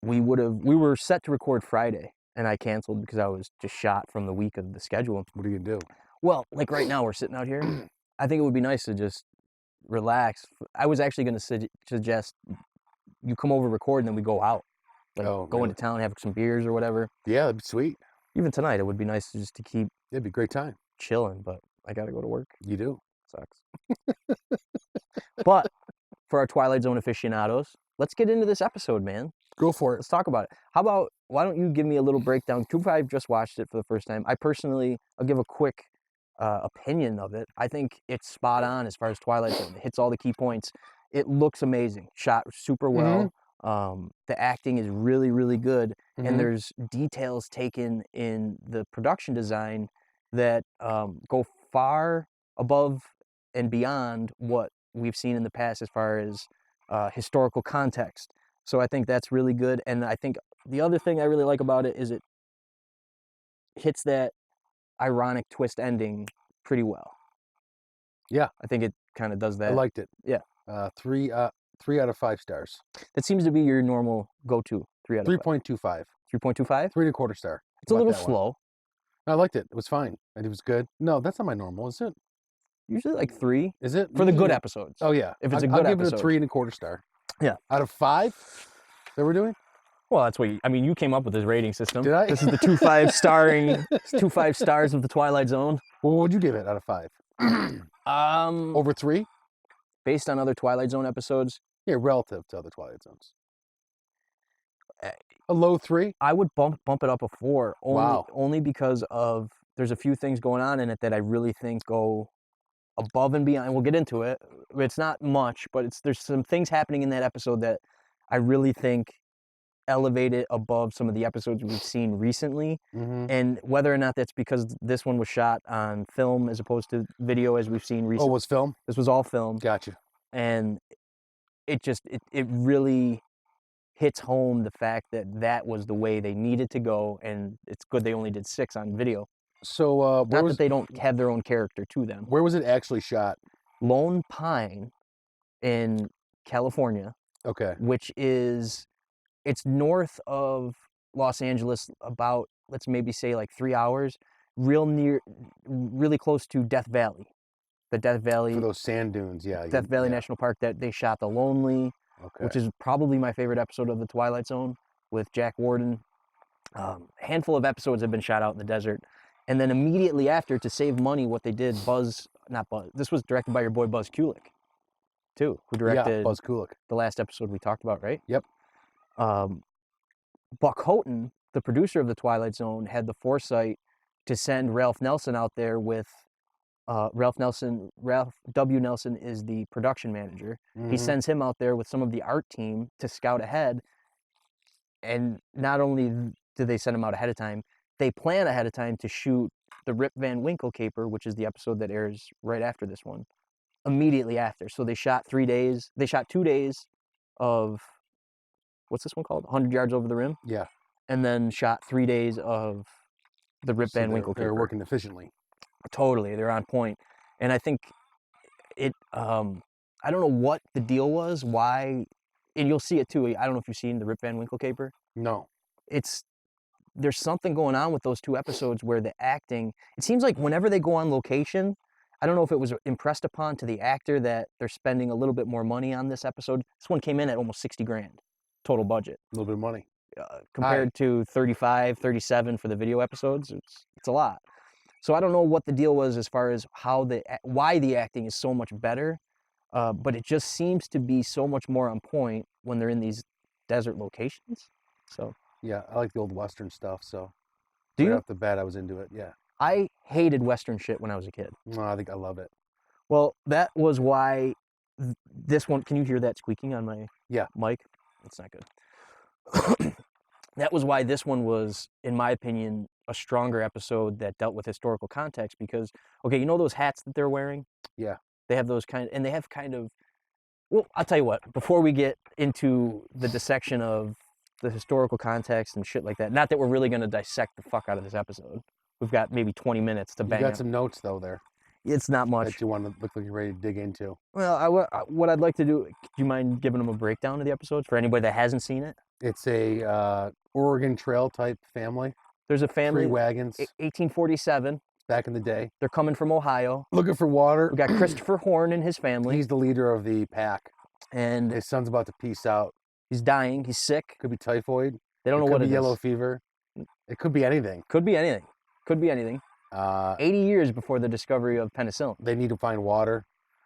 we were set to record Friday, and I canceled because I was just shot from the week of the schedule. What are you gonna do? Well, like right now we're sitting out here. I think it would be nice to just relax. I was actually going to suggest you come over, record, and then we go out. Like go into town, have some beers or whatever. Yeah, that'd be sweet. Even tonight, it would be nice to keep... It'd be a great time. Chilling, but I got to go to work. You do. Sucks. But for our Twilight Zone aficionados, let's get into this episode, man. Go for it. Let's talk about it. How about, why don't you give me a little breakdown? 2-5 just watched it for the first time. I'll give a quick opinion of it. I think it's spot on as far as Twilight Zone. It hits all the key points. It looks amazing. Shot super well. The acting is really, really good. And there's details taken in the production design that go far above and beyond what we've seen in the past as far as historical context. So I think that's really good. And I think the other thing I really like about it is it hits that ironic twist ending pretty well. Yeah. I think it kind of does that. I liked it. Yeah. 3 out of 5 stars. That seems to be your normal go-to. 3 out of 3.25. 3.25? 3 1/4 star. It's a little slow. I liked it. It was fine. And it was good. No, that's not my normal, is it? Usually like 3. Is it? For the good episodes. Oh, yeah. If it's a good episode. I'll give it a 3 1/4 star. Yeah. Out of 5 that we're doing? Well, that's what you came up with this rating system. Did I? This is the 2-5 starring, 2-5 stars of the Twilight Zone. Well, what would you give it out of 5? Over 3? Based on other Twilight Zone episodes? Yeah, relative to other Twilight Zones. A low 3? I would bump it up a 4. Only because of there's a few things going on in it that I really think go above and beyond. We'll get into it. It's not much, but there's some things happening in that episode that I really think elevate it above some of the episodes we've seen recently. And whether or not that's because this one was shot on film as opposed to video as we've seen recently. Oh, it was film? This was all film. Gotcha. And it really hits home the fact that was the way they needed to go, and it's good they only did 6 on video. So that they don't have their own character to them. Where was it actually shot? Lone Pine in California. Okay. Which it's north of Los Angeles about, let's maybe say like 3 hours, really close to Death Valley. The Death Valley. For those sand dunes, yeah. Death Valley National Park that they shot The Lonely, which is probably my favorite episode of the Twilight Zone with Jack Warden. A handful of episodes have been shot out in the desert. And then immediately after, to save money, what they did, this was directed by your boy Buzz Kulik, too, who directed Buzz Kulik. The last episode we talked about, right? Yep. Buck Houghton, the producer of the Twilight Zone, had the foresight to send Ralph Nelson out there with Ralph W. Nelson is the production manager. He sends him out there with some of the art team to scout ahead. And not only do they send him out ahead of time, they plan ahead of time to shoot the Rip Van Winkle caper, which is the episode that airs right after this one, immediately after. So they shot 3 days. They shot 2 days of, what's this one called? 100 Yards Over the Rim? Yeah. and then shot 3 days of the Rip Van Winkle caper. They're working efficiently. Totally, they're on point. And I think it, I don't know what the deal was, why, and you'll see it too. I don't know if you've seen the Rip Van Winkle caper. No. There's something going on with those 2 episodes where the acting, it seems like whenever they go on location, I don't know if it was impressed upon to the actor that they're spending a little bit more money on this episode. This one came in at almost 60 grand total budget. A little bit of money. Compared to 35, 37 for the video episodes, it's a lot. So I don't know what the deal was as far as why the acting is so much better, but it just seems to be so much more on point when they're in these desert locations. So yeah, I like the old Western stuff. So do you? Right off the bat, I was into it. Yeah. I hated Western shit when I was a kid. No, I think I love it. Well, that was why this one. Can you hear that squeaking on my mic? That's not good. That was why this one was, in my opinion, a stronger episode that dealt with historical context because, okay, you know those hats that they're wearing? Yeah. They have those and they have kind of, well, I'll tell you what, before we get into the dissection of the historical context and shit like that, not that we're really going to dissect the fuck out of this episode. We've got maybe 20 minutes to bang. You got some notes, though, there. It's not much. That you want to look like you're ready to dig into. Well, what I'd like to do, do you mind giving them a breakdown of the episodes for anybody that hasn't seen it? It's a Oregon Trail type family. There's a family. 3 wagons. 1847. Back in the day. They're coming from Ohio. Looking for water. We got Christopher Horn and his family. He's the leader of the pack. And his son's about to peace out. He's dying. He's sick. Could be typhoid. They don't know what it is. Could be yellow fever. It could be anything. Could be anything. Could be anything. 80 years before the discovery of penicillin. They need to find water.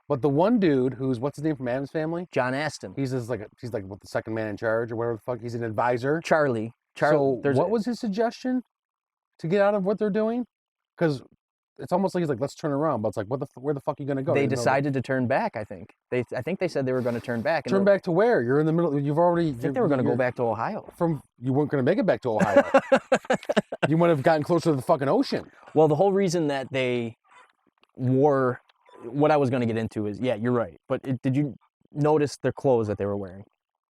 But the one dude what's his name from Adam's Family? John Astin. He's like the second man in charge or whatever the fuck. He's an advisor. Charlie. So what was his suggestion to get out of what they're doing? Because it's almost like he's like, let's turn around. But it's like, where the fuck are you going to go? They decided to turn back, I think. I think they said they were going to turn back. Turn back to where? You're in the middle. You've already... I think they were going to go back to Ohio. You weren't going to make it back to Ohio. You might have gotten closer to the fucking ocean. Well, the whole reason that they wore... What I was going to get into is, yeah, you're right. But did you notice their clothes that they were wearing?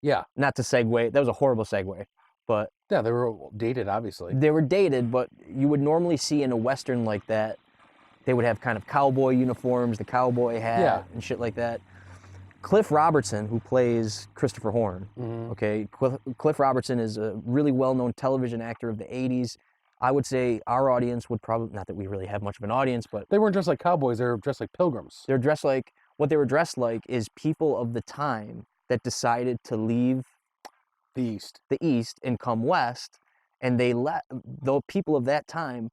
Yeah. Not to segue. That was a horrible segue. But... Yeah, they were dated, obviously. They were dated, but you would normally see in a Western like that, they would have kind of cowboy uniforms, the cowboy hat, and shit like that. Cliff Robertson, who plays Christopher Horn, okay, Cliff Robertson is a really well-known television actor of the 80s. I would say our audience would probably, not that we really have much of an audience, but... They weren't dressed like cowboys, they were dressed like pilgrims. They're dressed like, what they were dressed like is people of the time that decided to leave the East and come West, and the people of that time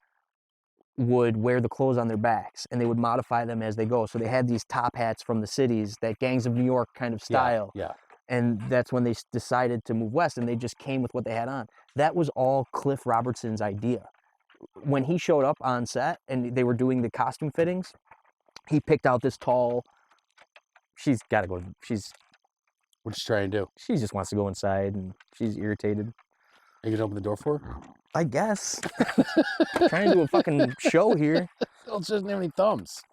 would wear the clothes on their backs, and they would modify them as they go. So they had these top hats from the cities, that Gangs of New York kind of style. Yeah. And that's when they decided to move west, and they just came with what they had on. That was all Cliff Robertson's idea. When he showed up on set, and they were doing the costume fittings, he picked out this tall... She's got to go... What's she trying to do? She just wants to go inside, and she's irritated. Are you going to open the door for her? I guess. Trying to do a fucking show here. Well, she doesn't have any thumbs.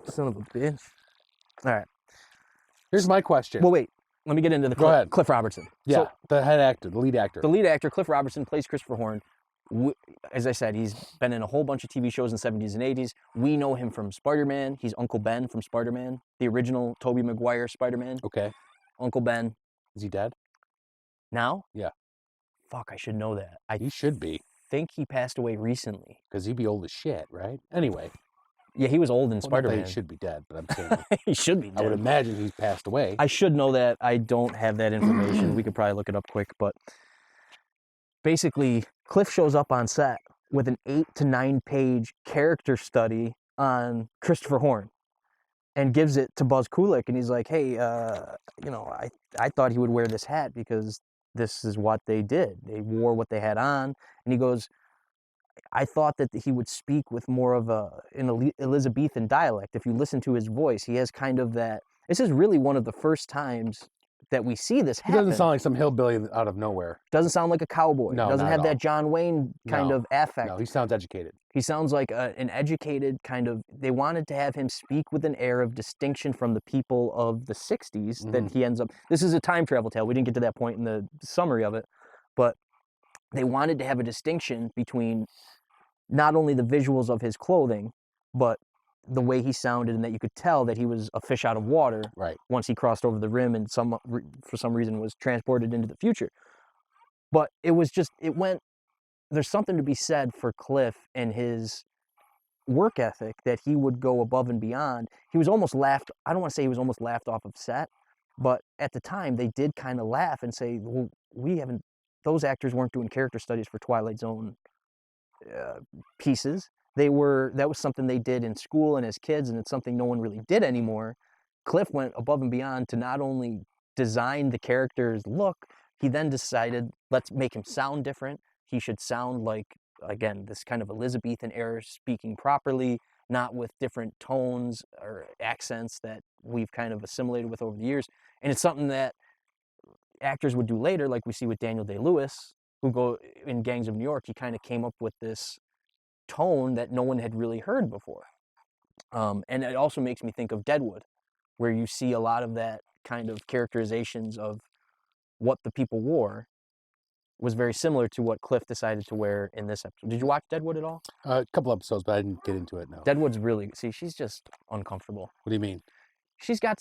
Son of a bitch. All right. Here's my question. Well, wait. Let me get into the Go ahead. Cliff Robertson. Yeah, So, the head actor, the lead actor. the lead actor, Cliff Robertson, plays Christopher Horn. As I said, he's been in a whole bunch of TV shows in the 70s and 80s. We know him from Spider-Man. He's Uncle Ben from Spider-Man, the original Tobey Maguire Spider-Man. Okay. Uncle Ben. Is he dead? Now? Yeah. Fuck, I should know that. He should be. think he passed away recently. Because he'd be old as shit, right? Anyway. Yeah, he was old in Well, Spider-Man. he should be dead, but I'm saying He should be dead. I would imagine he's passed away. I should know that. I don't have that information. We could probably look it up quick, but basically, Cliff shows up on set with an 8 to 9 page character study on Christopher Horn and gives it to Buzz Kulik, and he's like, hey, I thought he would wear this hat because this is what they did. They wore what they had on, and he goes, I thought that he would speak with more of an Elizabethan dialect. If you listen to his voice, he has kind of that. This is really one of the first times that we see this happen. He doesn't sound like some hillbilly out of nowhere. Doesn't sound like a cowboy. No, doesn't not have at that all. John Wayne kind of affect. No, he sounds educated. He sounds like an educated kind of, they wanted to have him speak with an air of distinction from the people of the 60s that he ends up, this is a time travel tale. We didn't get to that point in the summary of it, but they wanted to have a distinction between not only the visuals of his clothing, but the way he sounded, and that you could tell that he was a fish out of water once he crossed over the rim and for some reason was transported into the future. But it was just, there's something to be said for Cliff and his work ethic, that he would go above and beyond. He was almost laughed, I don't want to say he was almost laughed off of set, but at the time they did kind of laugh and say, well, those actors weren't doing character studies for Twilight Zone pieces. That was something they did in school and as kids, and it's something no one really did anymore. Cliff went above and beyond to not only design the character's look, he then decided, let's make him sound different. He should sound like, again, this kind of Elizabethan era, speaking properly, not with different tones or accents that we've kind of assimilated with over the years. And it's something that actors would do later, like we see with Daniel Day-Lewis, who go in Gangs of New York. He kind of came up with this tone that no one had really heard before. And it also makes me think of Deadwood, where you see a lot of that kind of characterizations of what the people wore was very similar to what Cliff decided to wear in this episode. Did you watch Deadwood at all? A couple episodes, but I didn't get into it, no. Deadwood's really, she's just uncomfortable. What do you mean? She's got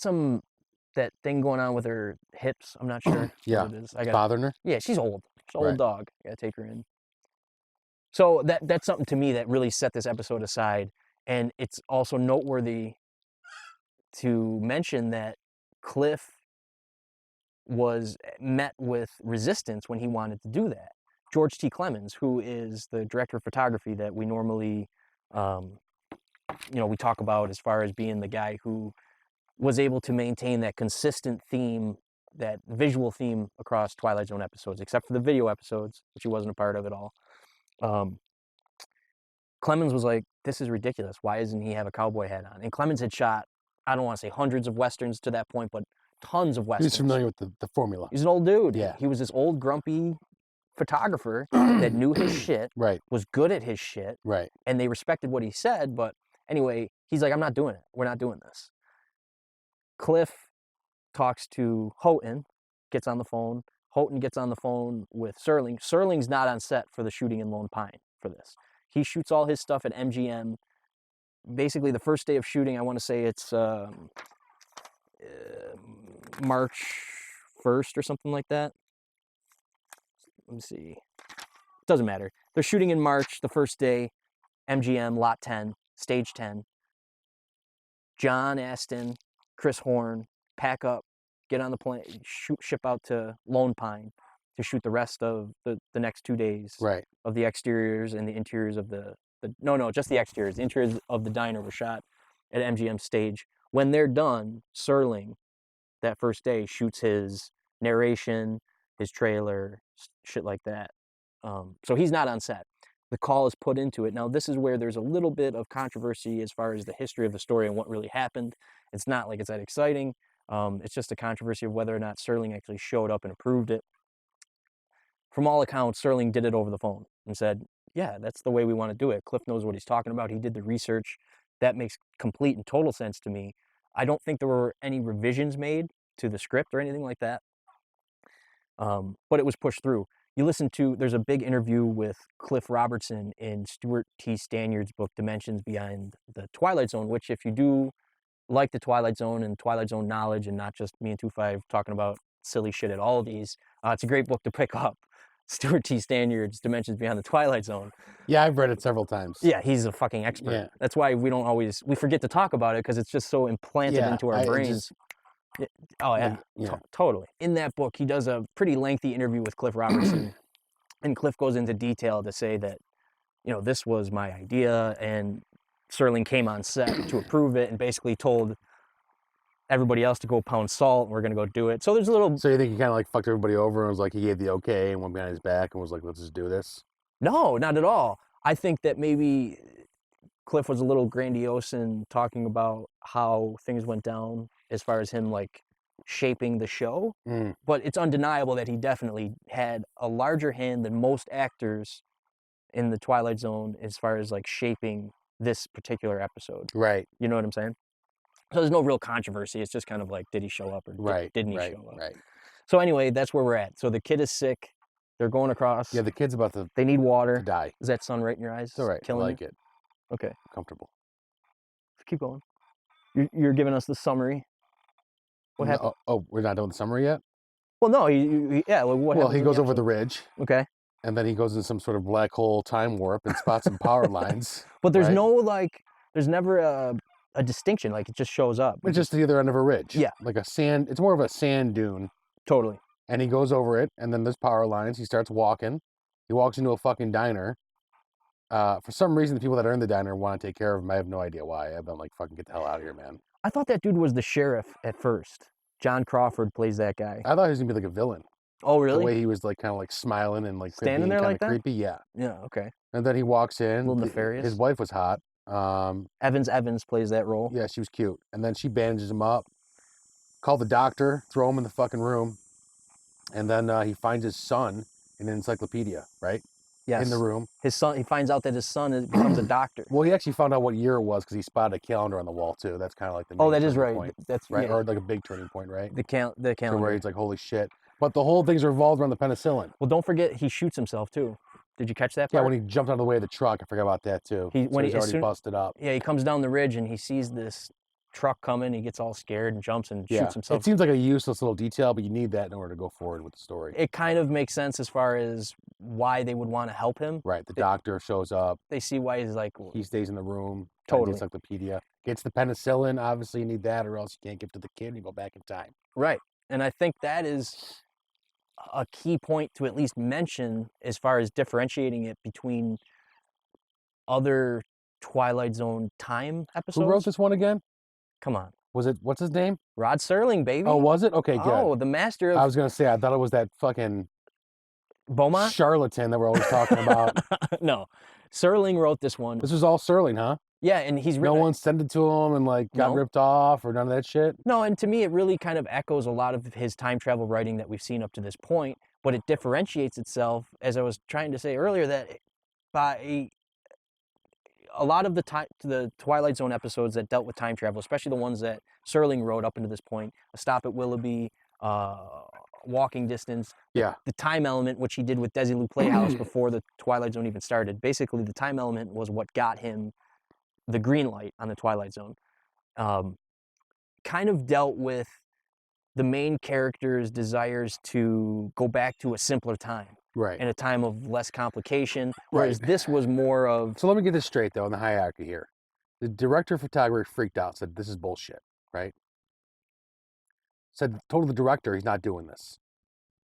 that thing going on with her hips. I'm not sure what it is. Bothering her? Yeah, she's old. She's an old dog. I gotta take her in. So that's something to me that really set this episode aside. And it's also noteworthy to mention that Cliff was met with resistance when he wanted to do that. George T. Clemens, who is the director of photography that we normally, we talk about as far as being the guy who was able to maintain that consistent theme, that visual theme across Twilight Zone episodes, except for the video episodes, which he wasn't a part of at all. Clemens was like, this is ridiculous. Why doesn't he have a cowboy hat on? And Clemens had shot, I don't want to say hundreds of Westerns to that point, but tons of Westerns. He's familiar with the formula. He's an old dude. Yeah. He was this old, grumpy photographer that knew his shit, was good at his shit, and they respected what he said. But anyway, he's like, I'm not doing it. We're not doing this. Cliff talks to Houghton, gets on the phone. Houghton gets on the phone with Serling. Serling's not on set for the shooting in Lone Pine for this. He shoots all his stuff at MGM. Basically, the first day of shooting, I want to say it's March 1st or something like that. Let me see. Doesn't matter. They're shooting in March, the first day, MGM, Lot 10, Stage 10. John, Astin, Chris Horn pack up, get on the plane, ship out to Lone Pine to shoot the rest of the next 2 days of the exteriors and the interiors of just the exteriors. The interiors of the diner were shot at MGM stage. When they're done, Serling, that first day, shoots his narration, his trailer, shit like that. So he's not on set. The call is put into it. Now, this is where there's a little bit of controversy as far as the history of the story and what really happened. It's not like it's that exciting. It's just a controversy of whether or not Serling actually showed up and approved it. From all accounts, Serling did it over the phone and said, yeah, that's the way we want to do it. Cliff knows what he's talking about. He did the research. That makes complete and total sense to me. I don't think there were any revisions made to the script or anything like that. But it was pushed through. There's a big interview with Cliff Robertson in Stuart T. Stanyard's book, Dimensions Beyond the Twilight Zone, which if you do like the Twilight Zone and Twilight Zone knowledge and not just me and 2-5 talking about silly shit at all of these, it's a great book to pick up. Stuart T. Stanyard's Dimensions Beyond the Twilight Zone. Yeah, I've read it several times. Yeah, he's a fucking expert. Yeah. That's why we forget to talk about it, because it's just so implanted into our brains. Totally. In that book, he does a pretty lengthy interview with Cliff Robertson, and Cliff goes into detail to say that, this was my idea, and Serling came on set to approve it and basically told everybody else to go pound salt, and we're going to go do it. So there's a little... So you think he kind of like fucked everybody over and was like, he gave the okay and went behind his back and was like, let's just do this? No, not at all. I think that maybe Cliff was a little grandiose in talking about how things went down as far as him like shaping the show. But it's undeniable that he definitely had a larger hand than most actors in the Twilight Zone as far as like shaping this particular episode. Right. You know what I'm saying? So there's no real controversy. It's just kind of like, did he show up or didn't he show up? Right. So anyway, that's where we're at. So the kid is sick. They're going across. Yeah, the kid's about to They need water. die. Is that sun right in your eyes? It's all right. Killing I like you? it. Okay. Comfortable. Keep going. You're giving us the summary. What happened? Oh, we're not doing the summary yet? Well, no. Yeah. Well, he goes over the ridge. Okay. And then he goes into some sort of black hole time warp and spots some power lines. But there's no there's never a distinction. Like it just shows up. It's just the other end of a ridge. Yeah. Like it's more of a sand dune. Totally. And he goes over it, and then there's power lines. He starts walking. He walks into a fucking diner. For some reason, the people that are in the diner want to take care of him. I have no idea why. I've been like, fucking get the hell out of here, man. I thought that dude was the sheriff at first. John Crawford plays that guy. I thought he was going to be like a villain. Oh, really? The way he was like kind of like smiling and like standing there like that? Creepy, yeah. Yeah, okay. And then he walks in. A little nefarious. His wife was hot. Evans plays that role. Yeah, she was cute. And then she bandages him up. Call the doctor, throw him in the fucking room. And then he finds his son in an encyclopedia, right? Yes. In the room. His son, he finds out that his son becomes a doctor. Well, he actually found out what year it was because he spotted a calendar on the wall, too. That's kind of like the main that is right. point. That's right. Yeah. Or like a big turning point, right? The calendar. So where he's like, holy shit. But the whole thing's revolved around the penicillin. Well, don't forget, he shoots himself, too. Did you catch that part? Yeah, when he jumped out of the way of the truck. I forgot about that, too. He's already busted up. Yeah, he comes down the ridge and he sees this truck coming. He gets all scared and jumps and shoots himself. It seems like a useless little detail, but you need that in order to go forward with the story. It kind of makes sense as far as why they would want to help him. Right. The doctor shows up. They see why he's like... He stays in the room. Totally. Encyclopedia. Gets the penicillin. Obviously, you need that or else you can't give it to the kid and you go back in time. Right. And I think that is a key point to at least mention as far as differentiating it between other Twilight Zone time episodes. Who wrote this one again? Come on. Was it, what's his name? Rod Serling, baby. Oh, was it? Okay, good. Oh, the master of... I was going to say, I thought it was that fucking... Beaumont? Charlatan that we're always talking about. No. Serling wrote this one. This was all Serling, huh? Yeah, and he's... No one sent it to him and like got ripped off or none of that shit? No, and to me it really kind of echoes a lot of his time travel writing that we've seen up to this point, but it differentiates itself, as I was trying to say earlier, that by a lot of the Twilight Zone episodes that dealt with time travel, especially the ones that Serling wrote up into this point, A Stop at Willoughby, Walking Distance, yeah, the time element, which he did with Desilu Playhouse before the Twilight Zone even started. Basically, the time element was what got him the green light on the Twilight Zone. Kind of dealt with the main character's desires to go back to a simpler time. Right. In a time of less complication, whereas this was more of... So let me get this straight, though, in the hierarchy here. The director of photography freaked out, said, this is bullshit, right? Told the director he's not doing this,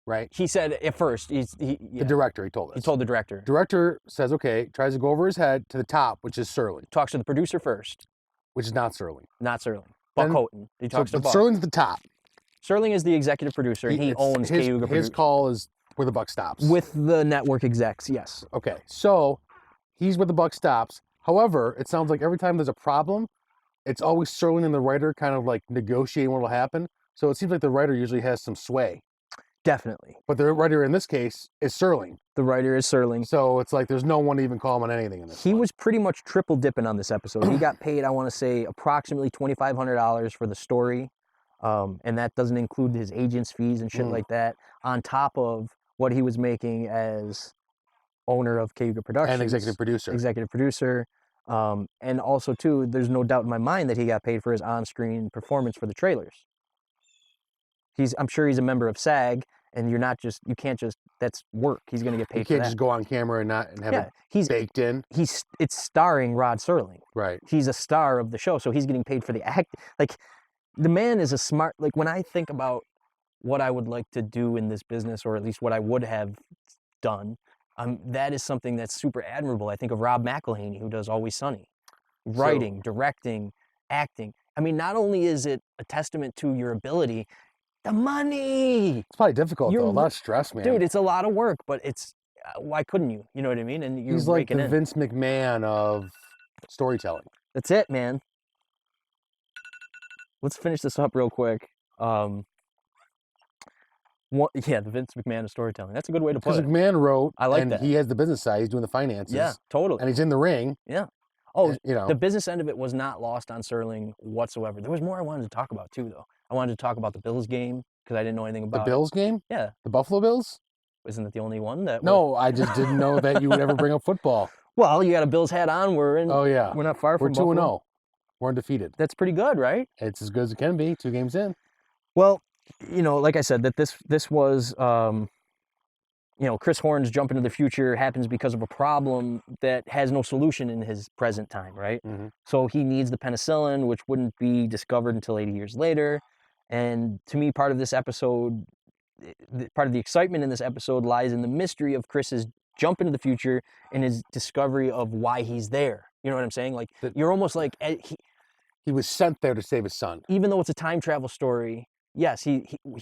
right? He said at first, The director, he told us. He told the director. Director says, okay, tries to go over his head to the top, which is Serling. Talks to the producer first. Which is not Serling. Not Serling. Buck Houghton. He talks to Buck. Serling's at the top. Serling is the executive producer, and he owns Cayuga Productions. His call is where the buck stops. With the network execs, yes. Okay, so he's where the buck stops. However, it sounds like every time there's a problem, it's always Serling and the writer kind of like negotiating what will happen. So it seems like the writer usually has some sway. Definitely. But the writer in this case is Serling. The writer is Serling. So it's like there's no one to even call him on anything in this He was pretty much triple dipping on this episode. He got paid, I want to say, approximately $2,500 for the story. And that doesn't include his agent's fees and shit like that, on top of what he was making as owner of Cayuga Productions. And executive producer. Executive producer. And also, too, there's no doubt in my mind that he got paid for his on-screen performance for the trailers. I'm sure he's a member of SAG, and you can't just, that's work. He's going to get paid for that. You can't just go on camera and have it baked in. It's starring Rod Serling. Right. He's a star of the show, so he's getting paid for the act. Like, the man is a smart, like, when I think about what I would like to do in this business, or at least what I would have done, that is something that's super admirable. I think of Rob McElhaney, who does Always Sunny. Writing, directing, acting. I mean, not only is it a testament to your ability, the money! It's probably difficult, though. A lot of stress, man. Dude, it's a lot of work, but it's, why couldn't you? You know what I mean? And he's like the Vince McMahon of storytelling. That's it, man. Let's finish this up real quick. Yeah, the Vince McMahon of storytelling. That's a good way to put Because it. McMahon wrote, I like and that. he has the business side. He's doing the finances. Yeah, totally. And he's in the ring. Yeah. Oh, you know. the business end of it was not lost on Serling whatsoever. There was more I wanted to talk about too, though. I wanted to talk about the Bills game because I didn't know anything The about Bills game? Yeah. The Buffalo Bills? Isn't that the only one that? No, I just didn't know that you would ever bring up football. Well, you got a Bills hat on. We're in. Oh, yeah. We're not far We're from 2-0. Buffalo. We're undefeated. That's pretty good, right? It's as good as it can be. 2 games in. Well, like I said, that this was, Chris Horn's jump into the future happens because of a problem that has no solution in his present time, right? Mm-hmm. So he needs the penicillin, which wouldn't be discovered until 80 years later. And to me, part of this episode, part of the excitement in this episode lies in the mystery of Chris's jump into the future and his discovery of why he's there. You know what I'm saying? Like, you're almost like... He was sent there to save his son. Even though it's a time travel story, yes,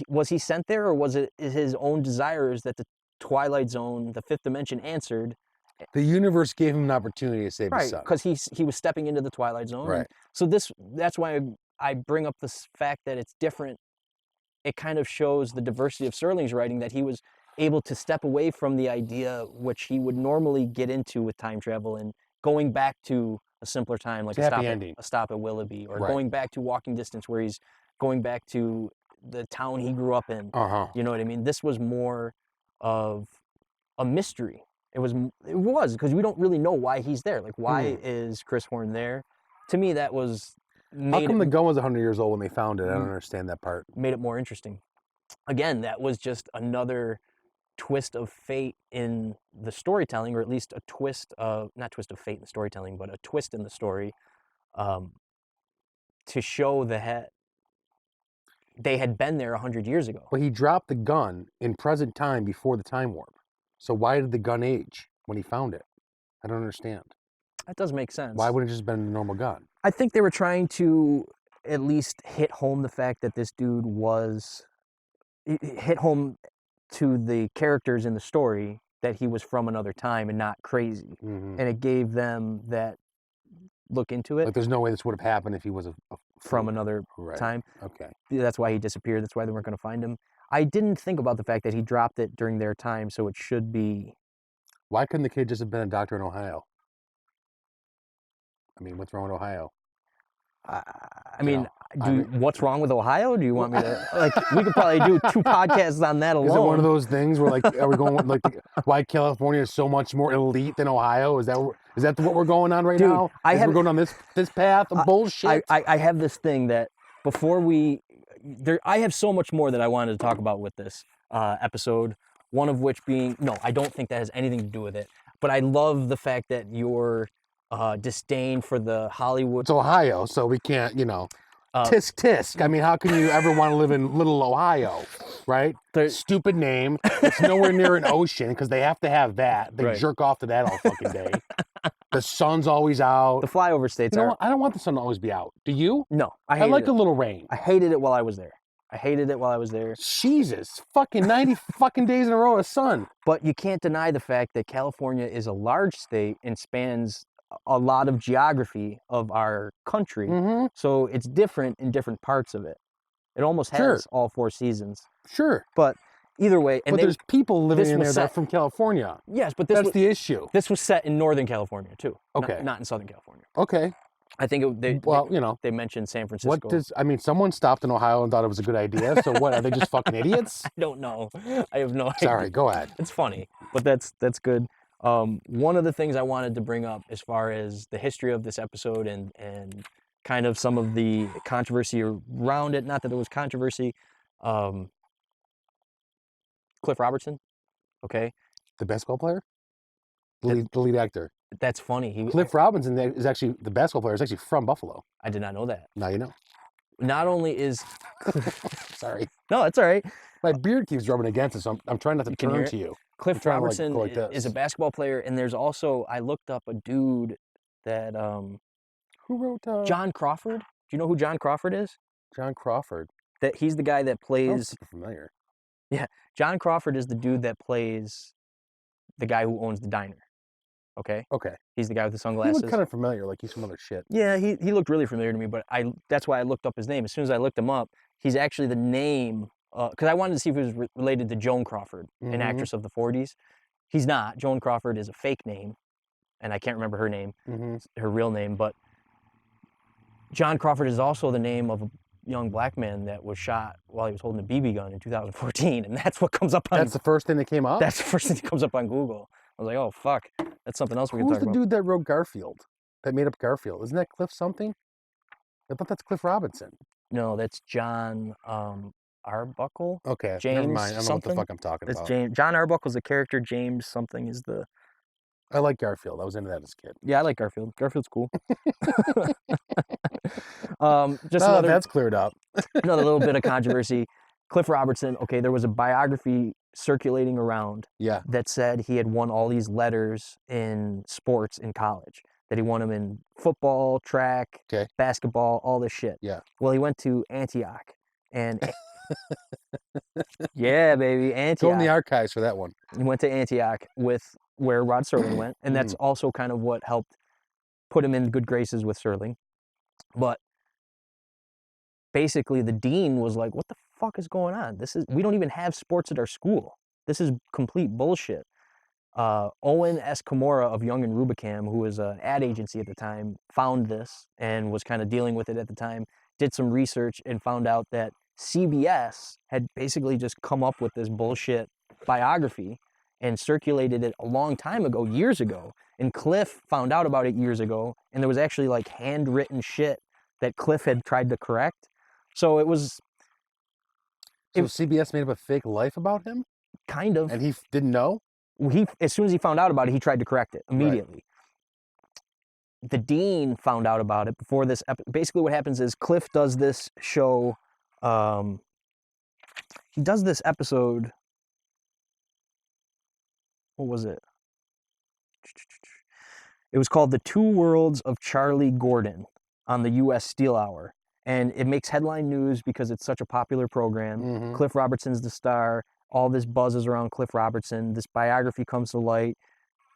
was he sent there, or was it his own desires that the Twilight Zone, the fifth dimension, answered? The universe gave him an opportunity to save his son. Right, because he was stepping into the Twilight Zone. Right. So that's why I bring up this fact that it's different. It kind of shows the diversity of Serling's writing, that he was able to step away from the idea which he would normally get into with time travel and going back to a simpler time, like a stop at Willoughby, or going back to Walking Distance, where he's going back to the town he grew up in. You know what I mean? This was more of a mystery. It was because we don't really know why he's there. Like, why is Chris Horn there? To me, that was... How come the gun was 100 years old when they found it? I don't understand that part. Made it more interesting. Again, that was just another twist of fate in the storytelling, or at least a twist of, not twist of fate in the storytelling, but a twist in the story, to show that they had been there 100 years ago. But he dropped the gun in present time before the time warp. So why did the gun age when he found it? I don't understand. That does make sense. Why wouldn't it just been a normal gun? I think they were trying to at least hit home the fact that this dude hit home to the characters in the story that he was from another time and not crazy. And it gave them that look into it. Like, there's no way this would have happened if he was from another time. Okay. That's why he disappeared. That's why they weren't going to find him. I didn't think about the fact that he dropped it during their time, so it should be... Why couldn't the kid just have been a doctor in Ohio? I mean, what's wrong with Ohio? What's wrong with Ohio? Do you want me to, we could probably do 2 podcasts on that alone. Is it one of those things where, are we going, why California is so much more elite than Ohio? Is that what we're going on right now? We're going on this path of bullshit? I have this thing that before I have so much more that I wanted to talk about with this episode, one of which being, no, I don't think that has anything to do with it, but I love the fact that your disdain for the Hollywood... It's Ohio, so we can't, tisk tisk. I mean, how can you ever want to live in little Ohio, right? Stupid name. It's nowhere near an ocean because they have to have that. They jerk off to that all fucking day. The sun's always out. The flyover states are... I don't want the sun to always be out. Do you? No, I like a little rain. I hated it while I was there. Jesus, fucking 90 fucking days in a row of sun. But you can't deny the fact that California is a large state and spans a lot of geography of our country. So it's different in different parts of it. It almost has all 4 seasons. Sure. But either way... But there's people living in there that are from California. Yes, but that's the issue. This was set in Northern California, too. Okay. Not in Southern California. Okay. I think they mentioned San Francisco. Someone stopped in Ohio and thought it was a good idea. So what, are they just fucking idiots? I don't know. I have no idea. Sorry, go ahead. It's funny, but that's good. One of the things I wanted to bring up as far as the history of this episode and kind of some of the controversy around it, not that there was controversy, Cliff Robertson, okay? The basketball player? The lead actor. That's funny. Cliff Robertson is actually, the basketball player, is actually from Buffalo. I did not know that. Now you know. Not only is... Sorry. No, it's all right. My beard keeps rubbing against it, so I'm trying not to turn to you. Cliff Robertson is a basketball player, and there's also, I looked up a dude that... who wrote... John Crawford. Do you know who John Crawford is? John Crawford. That he's the guy that plays... Sounds super familiar. Yeah. John Crawford is the dude that plays the guy who owns the diner. Okay? Okay. He's the guy with the sunglasses. He looked kind of familiar, like he's from other shit. Yeah, he looked really familiar to me, but that's why I looked up his name. As soon as I looked him up, he's actually the name because I wanted to see if he was related to Joan Crawford, an actress of the 40s. He's not. Joan Crawford is a fake name, and I can't remember her name, her real name, but John Crawford is also the name of a young black man that was shot while he was holding a BB gun in 2014, and that's what comes up on... That's the first thing that came up? That's the first thing that comes up on Google. I was like, oh, fuck. That's something else we can talk about. Who's the dude that wrote Garfield? That made up Garfield? Isn't that Cliff something? I thought that's Cliff Robertson. No, that's John Arbuckle. Okay, James never mind. I don't know what the something? fuck I'm talking That's about. James. John Arbuckle's the character. James something is the... I like Garfield. I was into that as a kid. Yeah, I like Garfield. Garfield's cool. That's cleared up. Another little bit of controversy. Cliff Robertson, okay, there was a biography circulating around that said he had won all these letters in sports in college. That he won them in football, track, basketball, all this shit. Yeah. Well, he went to Antioch. And yeah, baby, Antioch. Go in the archives for that one. He went to Antioch where Rod Serling went. And that's also kind of what helped put him in good graces with Serling. But basically the dean was like, what the fuck is going on? We don't even have sports at our school. This is complete bullshit. Owen S. Kimura of Young and Rubicam, who was an ad agency at the time, found this and was kind of dealing with it at the time, did some research and found out that CBS had basically just come up with this bullshit biography and circulated it a long time ago, years ago. And Cliff found out about it years ago, and there was actually like handwritten shit that Cliff had tried to correct. So it was... So CBS made up a fake life about him? Kind of. And he didn't know? As soon as he found out about it, he tried to correct it immediately. Right. The dean found out about it before this. Basically what happens is Cliff does this show. He does this episode. What was it? It was called The Two Worlds of Charlie Gordon on the U.S. Steel Hour. And it makes headline news because it's such a popular program. Cliff Robertson's the star. All this buzz is around Cliff Robertson. This biography comes to light.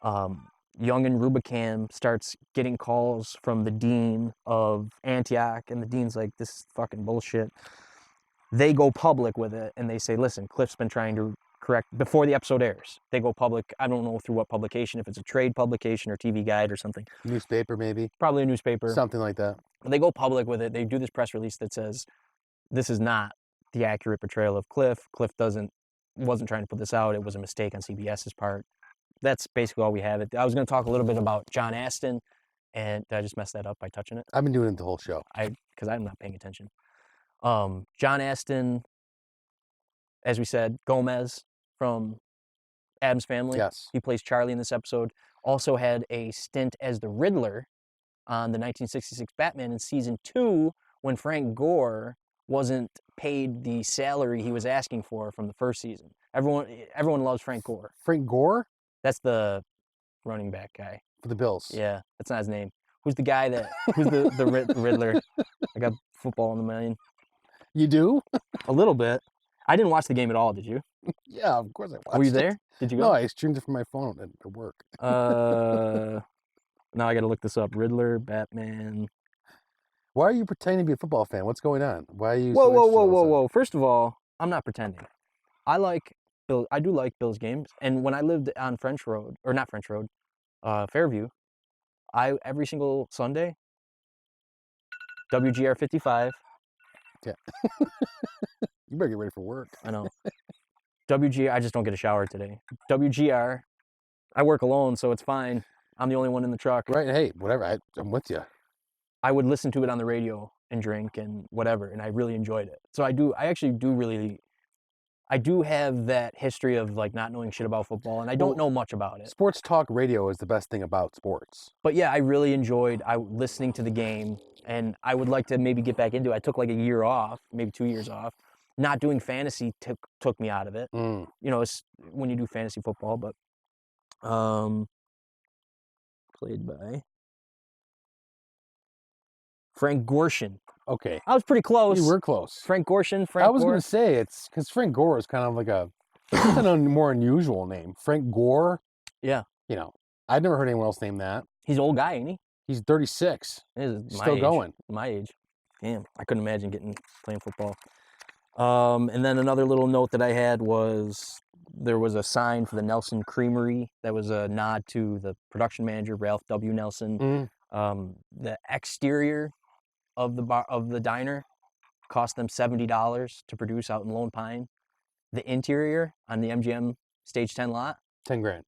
Young and Rubicam starts getting calls from the dean of Antioch, and the dean's like, this is fucking bullshit. They go public with it, and they say, listen, Cliff's been trying to correct, before the episode airs, they go public. I don't know through what publication, if it's a trade publication or TV Guide or something. Newspaper, maybe? Probably a newspaper. Something like that. They go public with it. They do this press release that says, this is not the accurate portrayal of Cliff. Cliff wasn't trying to put this out. It was a mistake on CBS's part. That's basically all we have. I was going to talk a little bit about John Astin, and did I just mess that up by touching it? I've been doing it the whole show. Because I'm not paying attention. John Astin, as we said, Gomez from Addams Family. Yes. He plays Charlie in this episode. Also had a stint as the Riddler on the 1966 Batman in season 2 when Frank Gore wasn't paid the salary he was asking for from the first season. Everyone loves Frank Gore. Frank Gore? That's the running back guy. For the Bills. Yeah, that's not his name. Who's the guy who's the Riddler? I got football in the million. You do? A little bit. I didn't watch the game at all, did you? Yeah, of course I watched it. Were you there? Did you go? No, I streamed it from my phone at work. Now I got to look this up. Riddler, Batman. Why are you pretending to be a football fan? What's going on? Why are you? Whoa! First of all, I'm not pretending. I do like Bills games, and when I lived on Fairview, every single Sunday, WGR 55. Yeah. You better get ready for work. I know. WGR. I just don't get a shower today. WGR. I work alone, so it's fine. I'm the only one in the truck. Right. Hey, whatever. I'm with you. I would listen to it on the radio and drink and whatever, and I really enjoyed it. So I do have that history of like not knowing shit about football, and I don't know much about it. Sports talk radio is the best thing about sports. But yeah, I really enjoyed listening to the game, and I would like to maybe get back into it. I took like a year off, maybe 2 years off. Not doing fantasy took me out of it. You know, it's when you do fantasy football, but played by Frank Gorshin. Okay. I was pretty close. You were close. Frank Gorshin. I was going to say, it's because Frank Gore is kind of like a more unusual name. Frank Gore. Yeah. You know, I'd never heard anyone else name that. He's an old guy, ain't he? He's 36. Still going. My age. Damn. I couldn't imagine playing football. And then another little note that I had was there was a sign for the Nelson Creamery that was a nod to the production manager, Ralph W. Nelson. The exterior of the diner cost them $70 to produce out in Lone Pine. The interior on the MGM Stage 10 lot, $10,000,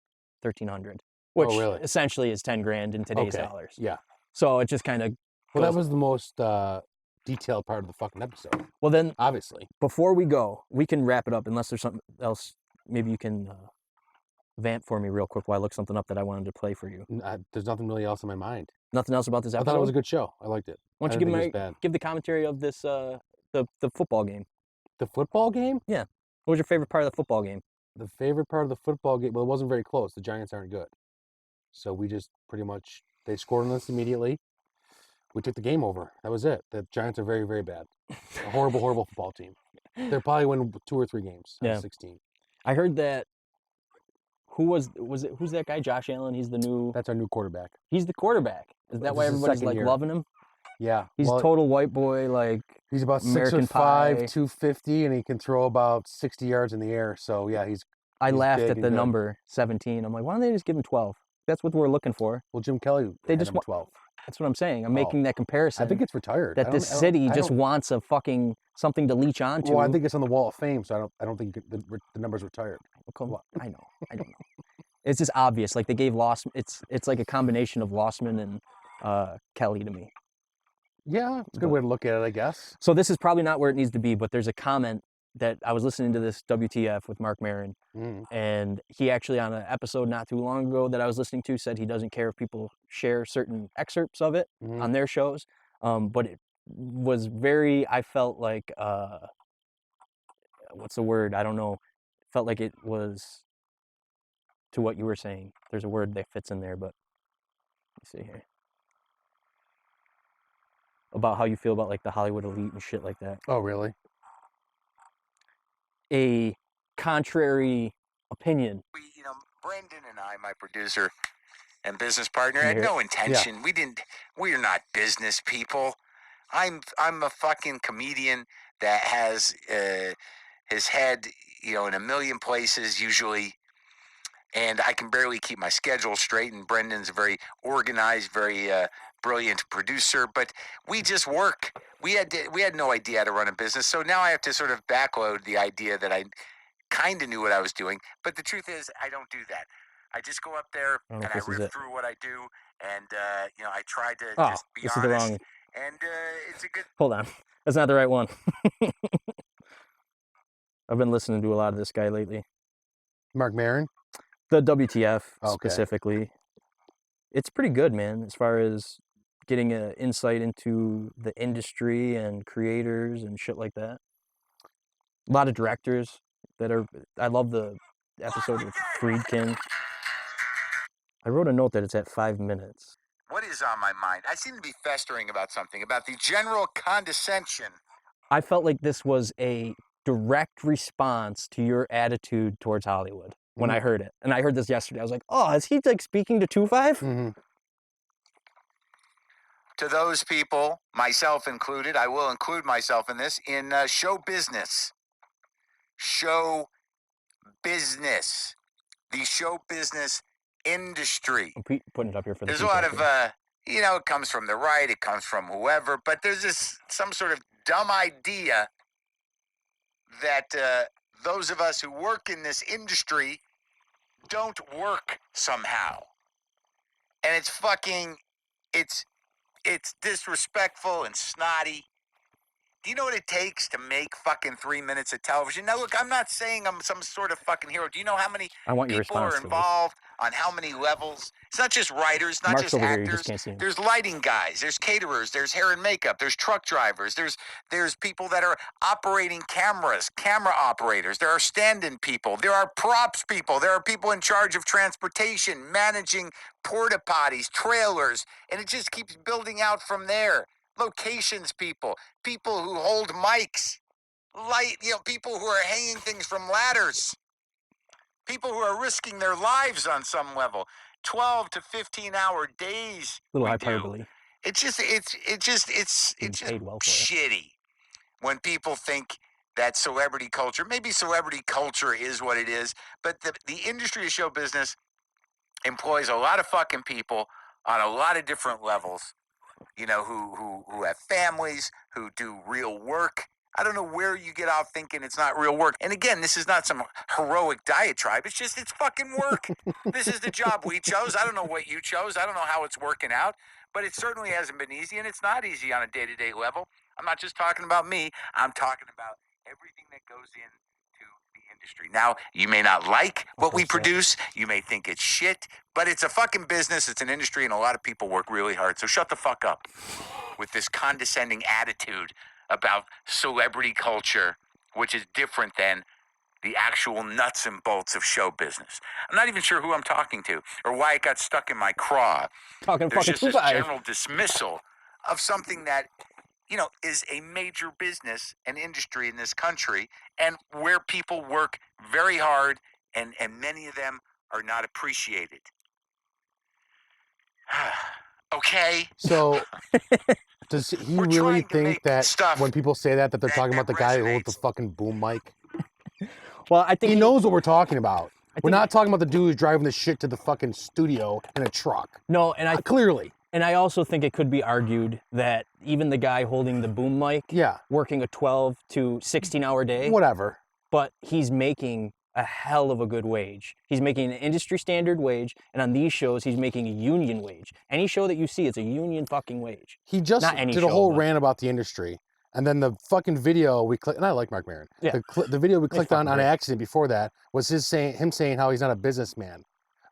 $1,300, which really? essentially is $10,000 in today's dollars. Yeah. So it just kind of. Well, that was the most detailed part of the fucking episode. Well, then, obviously, before we go, we can wrap it up unless there's something else. Maybe you can vamp for me real quick while I look something up that I wanted to play for you. There's nothing really else in my mind. Nothing else about this episode? I thought it was a good show. I liked it. Why don't you give the commentary of this the football game? The football game? Yeah. What was your favorite part of the football game? The favorite part of the football game? Well, it wasn't very close. The Giants aren't good. So we just pretty much, they scored on us immediately. We took the game over. That was it. The Giants are very, very bad. A horrible, horrible football team. They'll probably win 2 or 3 games out of 16. I heard that. Who's that guy? Josh Allen. He's the new. That's our new quarterback. He's the quarterback. Is that why everybody's like loving him? Yeah. He's total white boy, like. He's about American 6'5", pie. 250, and he can throw about 60 yards in the air. So yeah, he's. I laughed at the number 17. I'm like, why don't they just give him 12? That's what we're looking for. Well, Jim Kelly. They just want 12. That's what I'm saying. I'm making that comparison. I think it's retired. That this city just wants a fucking something to leech onto. Well, I think it's on the Wall of Fame, so I don't think the number's retired. I know. I don't know. It's just obvious. Like they gave Lossman. It's like a combination of Lossman and Kelly to me. Yeah, it's a good way to look at it, I guess. So this is probably not where it needs to be, but there's a comment that I was listening to this WTF with Mark Maron, and he actually on an episode not too long ago that I was listening to said he doesn't care if people share certain excerpts of it on their shows, but it was very. I felt like what's the word? I don't know. Felt like it was to what you were saying. There's a word that fits in there, but let me see here. About how you feel about like the Hollywood elite and shit like that. Oh, really? A contrary opinion. Brendan and I, my producer and business partner, had no intention. Yeah. We're not business people. I'm a fucking comedian that has his head, in a million places usually. And I can barely keep my schedule straight. And Brendan's a very organized, very brilliant producer. But we just work. We had no idea how to run a business. So now I have to sort of backload the idea that I kind of knew what I was doing. But the truth is, I don't do that. I just go up there and I rip through what I do. And, I try to just be honest. Is the wrong. And it's a good. Hold on. That's not the right one. I've been listening to a lot of this guy lately. Mark Maron? The WTF specifically. It's pretty good, man, as far as getting an insight into the industry and creators and shit like that. A lot of directors that are. I love the episode with Friedkin. I wrote a note that it's at 5 minutes. What is on my mind? I seem to be festering about something, about the general condescension. I felt like this was a direct response to your attitude towards Hollywood when I heard it. And I heard this yesterday. I was like, oh, is he like speaking to 2-5? To those people, myself included, I will include myself in this, in show business. Show business. The show business industry. I'm putting it up here for the There's a lot of, it comes from the right, it comes from whoever, but there's some sort of dumb idea that those of us who work in this industry don't work somehow. And it's disrespectful and snotty. Do you know what it takes to make fucking 3 minutes of television? Now, look, I'm not saying I'm some sort of fucking hero. Do you know how many people are involved on how many levels? It's not just writers, not just actors. There's lighting guys. There's caterers. There's hair and makeup. There's truck drivers. There's people that are operating cameras, camera operators. There are stand-in people. There are props people. There are people in charge of transportation, managing porta potties, trailers, and it just keeps building out from there. Locations people who hold mics, people who are hanging things from ladders, people who are risking their lives on some level, 12 to 15-hour days. Little hyperbole. It's just shitty when people think that celebrity culture, maybe celebrity culture is what it is, but the industry of show business employs a lot of fucking people on a lot of different levels, you know, who have families, who do real work. I don't know where you get out thinking it's not real work. And again, this is not some heroic diatribe. It's just, it's fucking work. This is the job we chose. I don't know what you chose. I don't know how it's working out, but it certainly hasn't been easy, and it's not easy on a day-to-day level. I'm not just talking about me. I'm talking about everything that goes into the industry. Now, you may not like what we produce. You may think it's shit, but it's a fucking business. It's an industry, and a lot of people work really hard. So shut the fuck up with this condescending attitude about celebrity culture, which is different than the actual nuts and bolts of show business. I'm not even sure who I'm talking to or why it got stuck in my craw. There's just this general dismissal of something that, you know, is a major business and industry in this country, and where people work very hard, and many of them are not appreciated. Okay. So does he really think that when people say that they're talking about the guy who holds the fucking boom mic? Well, I think he knows what we're talking about. We're not talking about the dude who's driving the shit to the fucking studio in a truck. No, and clearly. And I also think it could be argued that even the guy holding the boom mic, working a 12 to 16-hour day, whatever, but he's making a hell of a good wage. He's making an industry standard wage, and on these shows, he's making a union wage. Any show that you see, it's a union fucking wage. He just did a whole rant about the industry, and then the fucking video we clicked, and I like Mark Maron. Yeah. The video we clicked on accident before that was him saying how he's not a businessman.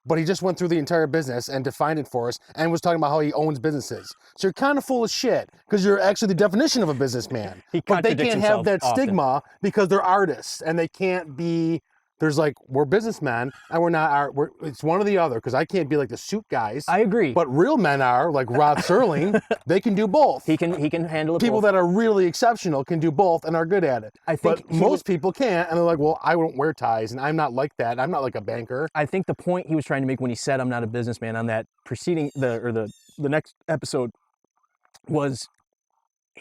But he just went through the entire business and defined it for us and was talking about how he owns businesses. So you're kind of full of shit because you're actually the definition of a businessman. But they can't have that stigma because they're artists and they can't be. There's like, we're businessmen and we're not art. It's one or the other, because I can't be like the suit guys. I agree. But real men are, like Rod Serling, they can do both. He can handle it. People that are really exceptional can do both and are good at it. I think but most people can't, and they're like, well, I won't wear ties and I'm not like that. I'm not like a banker. I think the point he was trying to make when he said I'm not a businessman on that preceding the next episode was,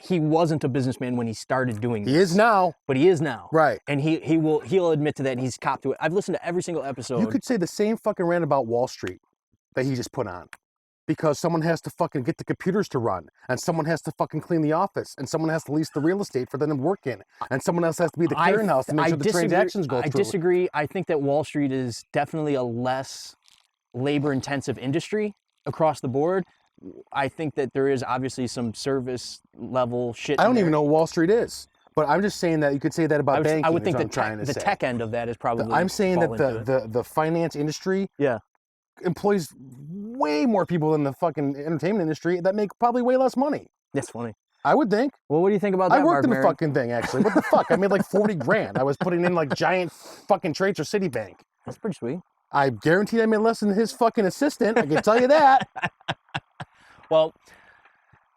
he wasn't a businessman when he started doing this. He is now. But he is now. Right. And he'll admit to that, and he's copped to it. I've listened to every single episode. You could say the same fucking rant about Wall Street that he just put on. Because someone has to fucking get the computers to run, and someone has to fucking clean the office, and someone has to lease the real estate for them to work in, and someone else has to be the clearinghouse to make sure the transactions go through. I disagree. I think that Wall Street is definitely a less labor-intensive industry across the board. I think that there is obviously some service level shit. I don't even know what Wall Street is, but I'm just saying that you could say that about banking. I would think the tech end of that is probably. I'm saying that the finance industry employs way more people than the fucking entertainment industry that make probably way less money. That's funny. I would think. Well, what do you think about that? I worked in the fucking thing, actually. What the fuck? I made like 40 grand. I was putting in like giant fucking trades or Citibank. That's pretty sweet. I guaranteed I made less than his fucking assistant. I can tell you that. Well,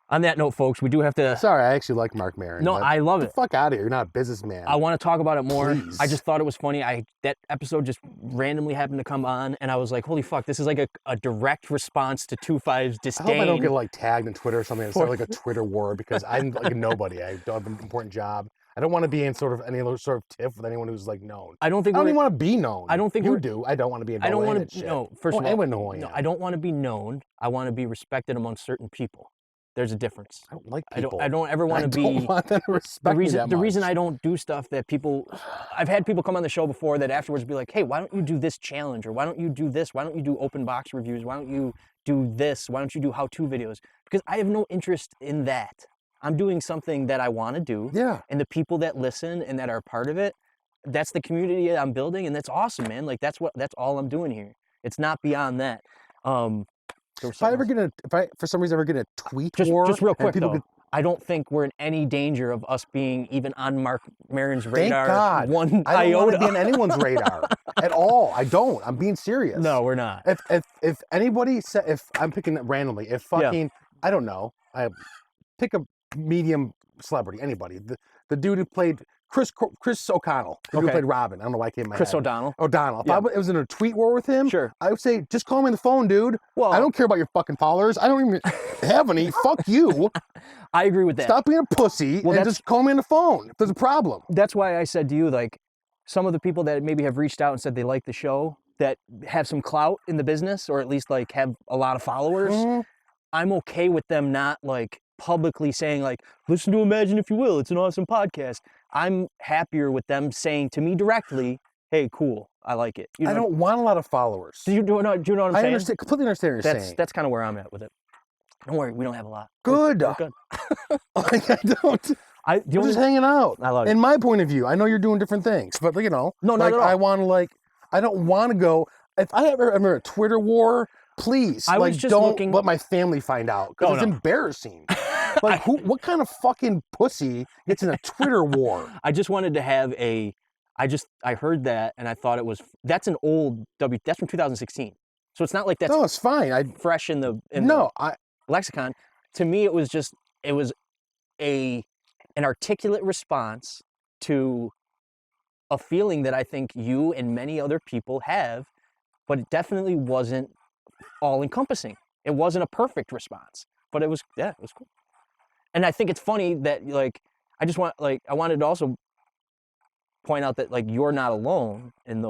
on that note, folks, we do have to... Sorry, I actually like Mark Maron. No, I love it. Get the fuck out of here. You're not a businessman. I want to talk about it more. Please. I just thought it was funny. That episode just randomly happened to come on, and I was like, holy fuck, this is like a direct response to 2-5's disdain. I hope I don't get like tagged on Twitter or something and start like a Twitter war, because I'm like a nobody. I don't have an important job. I don't want to be in sort of any other sort of tiff with anyone who's like known. I don't even want to be known. I don't think you do. I don't want to be. I don't want to. No, first of all, anyone know who I am. No, I don't want to be known. I want to be respected among certain people. There's a difference. I don't like people. I don't ever want to be. I don't want them to respect me that much. The reason I don't do stuff that people, I've had people come on the show before that afterwards be like, hey, why don't you do this challenge, or why don't you do this? Why don't you do open box reviews? Why don't you do this? Why don't you do how-to videos? Because I have no interest in that. I'm doing something that I want to do. Yeah. And the people that listen and that are part of it, that's the community I'm building, and that's awesome, man. Like that's all I'm doing here. It's not beyond that. If I for some reason ever get a tweet war, just real quick though, I don't think we're in any danger of us being even on Mark Maron's radar. Thank God. One I don't iota. want to be on anyone's radar at all. I don't. I'm being serious. No, we're not. If anybody said, if I'm picking randomly, if fucking I don't know, I pick a medium celebrity, anybody. The dude who played Chris O'Connell, who played Robin. I don't know why I came in my Chris head. O'Donnell. If I was in a tweet war with him, sure, I would say, just call me on the phone, dude. Well, I don't care about your fucking followers. I don't even have any. Fuck you. I agree with that. Stop being a pussy and just call me on the phone if there's a problem. That's why I said to you, like, some of the people that maybe have reached out and said they like the show, that have some clout in the business, or at least like have a lot of followers, I'm okay with them not like publicly saying like, listen to Imagine If You Will, it's an awesome podcast. I'm happier with them saying to me directly, hey, cool, I like it. I don't want a lot of followers. Do you know what I'm saying? I completely understand what you're saying. That's kind of where I'm at with it. Don't worry, we don't have a lot. Good. We're good. I don't. We're just hanging out. I love it. In my point of view, I know you're doing different things, but you know, no, not at all. I don't want to go. If I ever a Twitter war, please, don't let my family find out because it's embarrassing. Like, what kind of fucking pussy gets in a Twitter war? I just wanted to have I heard that and I thought that's an old that's from 2016. So it's not like that's no, it's fine. Fresh in the lexicon. To me, it was an articulate response to a feeling that I think you and many other people have, but it definitely wasn't all-encompassing. It wasn't a perfect response, but it was cool. And I think it's funny that, like, I wanted to also point out that, like, you're not alone in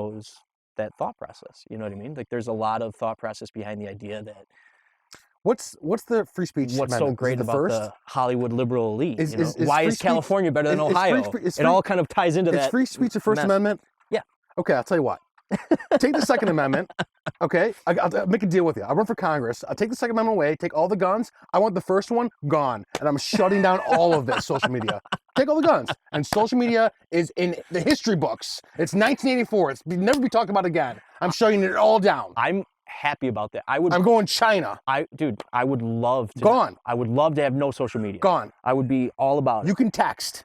that thought process. You know what I mean? Like, there's a lot of thought process behind the idea that what's the free speech what's amendment? so great about the Hollywood liberal elite? Is why is California better than Ohio? It all kind of ties into that. Is free speech the First Amendment? Yeah. Okay, I'll tell you what. Take the Second Amendment. Okay, I'll make a deal with you. I'll run for Congress. I'll take the Second Amendment away. Take all the guns. I want the first one gone, and I'm shutting down all of this social media. Take all the guns, and social media is in the history books. It's 1984. It's never be talked about again. I'm shutting it all down. I'm happy about that. I'm going China. I would love to. Gone. I would love to have no social media. Gone. I would be all about it. You can text.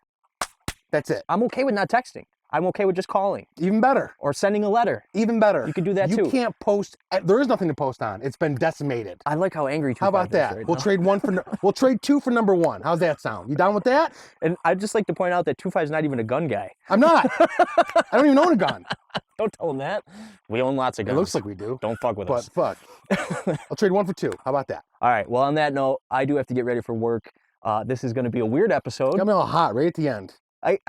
That's it. I'm okay with not texting. I'm okay with just calling. Even better. Or sending a letter. Even better. You could do that too. You can't post. There is nothing to post on. It's been decimated. I like how angry. How about that? We'll trade we'll trade 2 for number 1. How's that sound? You down with that? And I'd just like to point out that 25's not even a gun guy. I'm not. I don't even own a gun. Don't tell him that. We own lots of guns. It looks like we do. Don't fuck with us. But fuck. I'll trade 1 for 2. How about that? All right. Well, on that note, I do have to get ready for work. This is going to be a weird episode. Got me all hot right at the end. I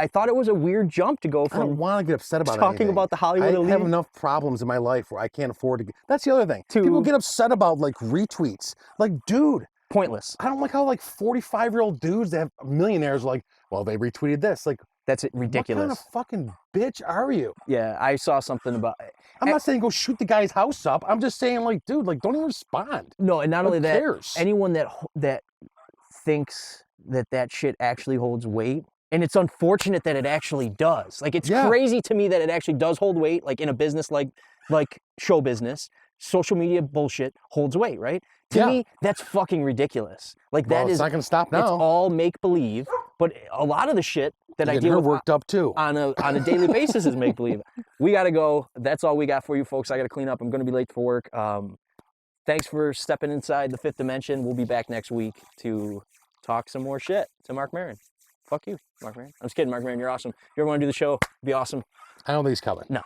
thought it was a weird jump to go from. I don't want to get upset about talking about the Hollywood elite. I have enough problems in my life where I can't afford to get. That's the other thing. People get upset about like retweets. Like, dude, pointless. I don't like how like 45-year-old dudes that have millionaires like, well, they retweeted this. Like, that's ridiculous. What kind of fucking bitch are you? Yeah, I saw something about. I'm not saying go shoot the guy's house up. I'm just saying, like, dude, like, don't even respond. No, and not only that, cares? Anyone that thinks that shit actually holds weight, and it's unfortunate that it actually does. Like, it's crazy to me that it actually does hold weight. Like in a business like show business, social media bullshit holds weight, right? To me, that's fucking ridiculous. Like it's not gonna stop now. It's all make believe, but a lot of the shit that I deal with worked up too on a daily basis is make believe. We gotta go. That's all we got for you folks. I gotta clean up. I'm gonna be late for work. Thanks for stepping inside the 5th dimension. We'll be back next week to talk some more shit to Mark Maron. Fuck you, Mark Maron. I'm just kidding, Mark Maron. You're awesome. You ever want to do the show? Be awesome. I don't think he's coming. No.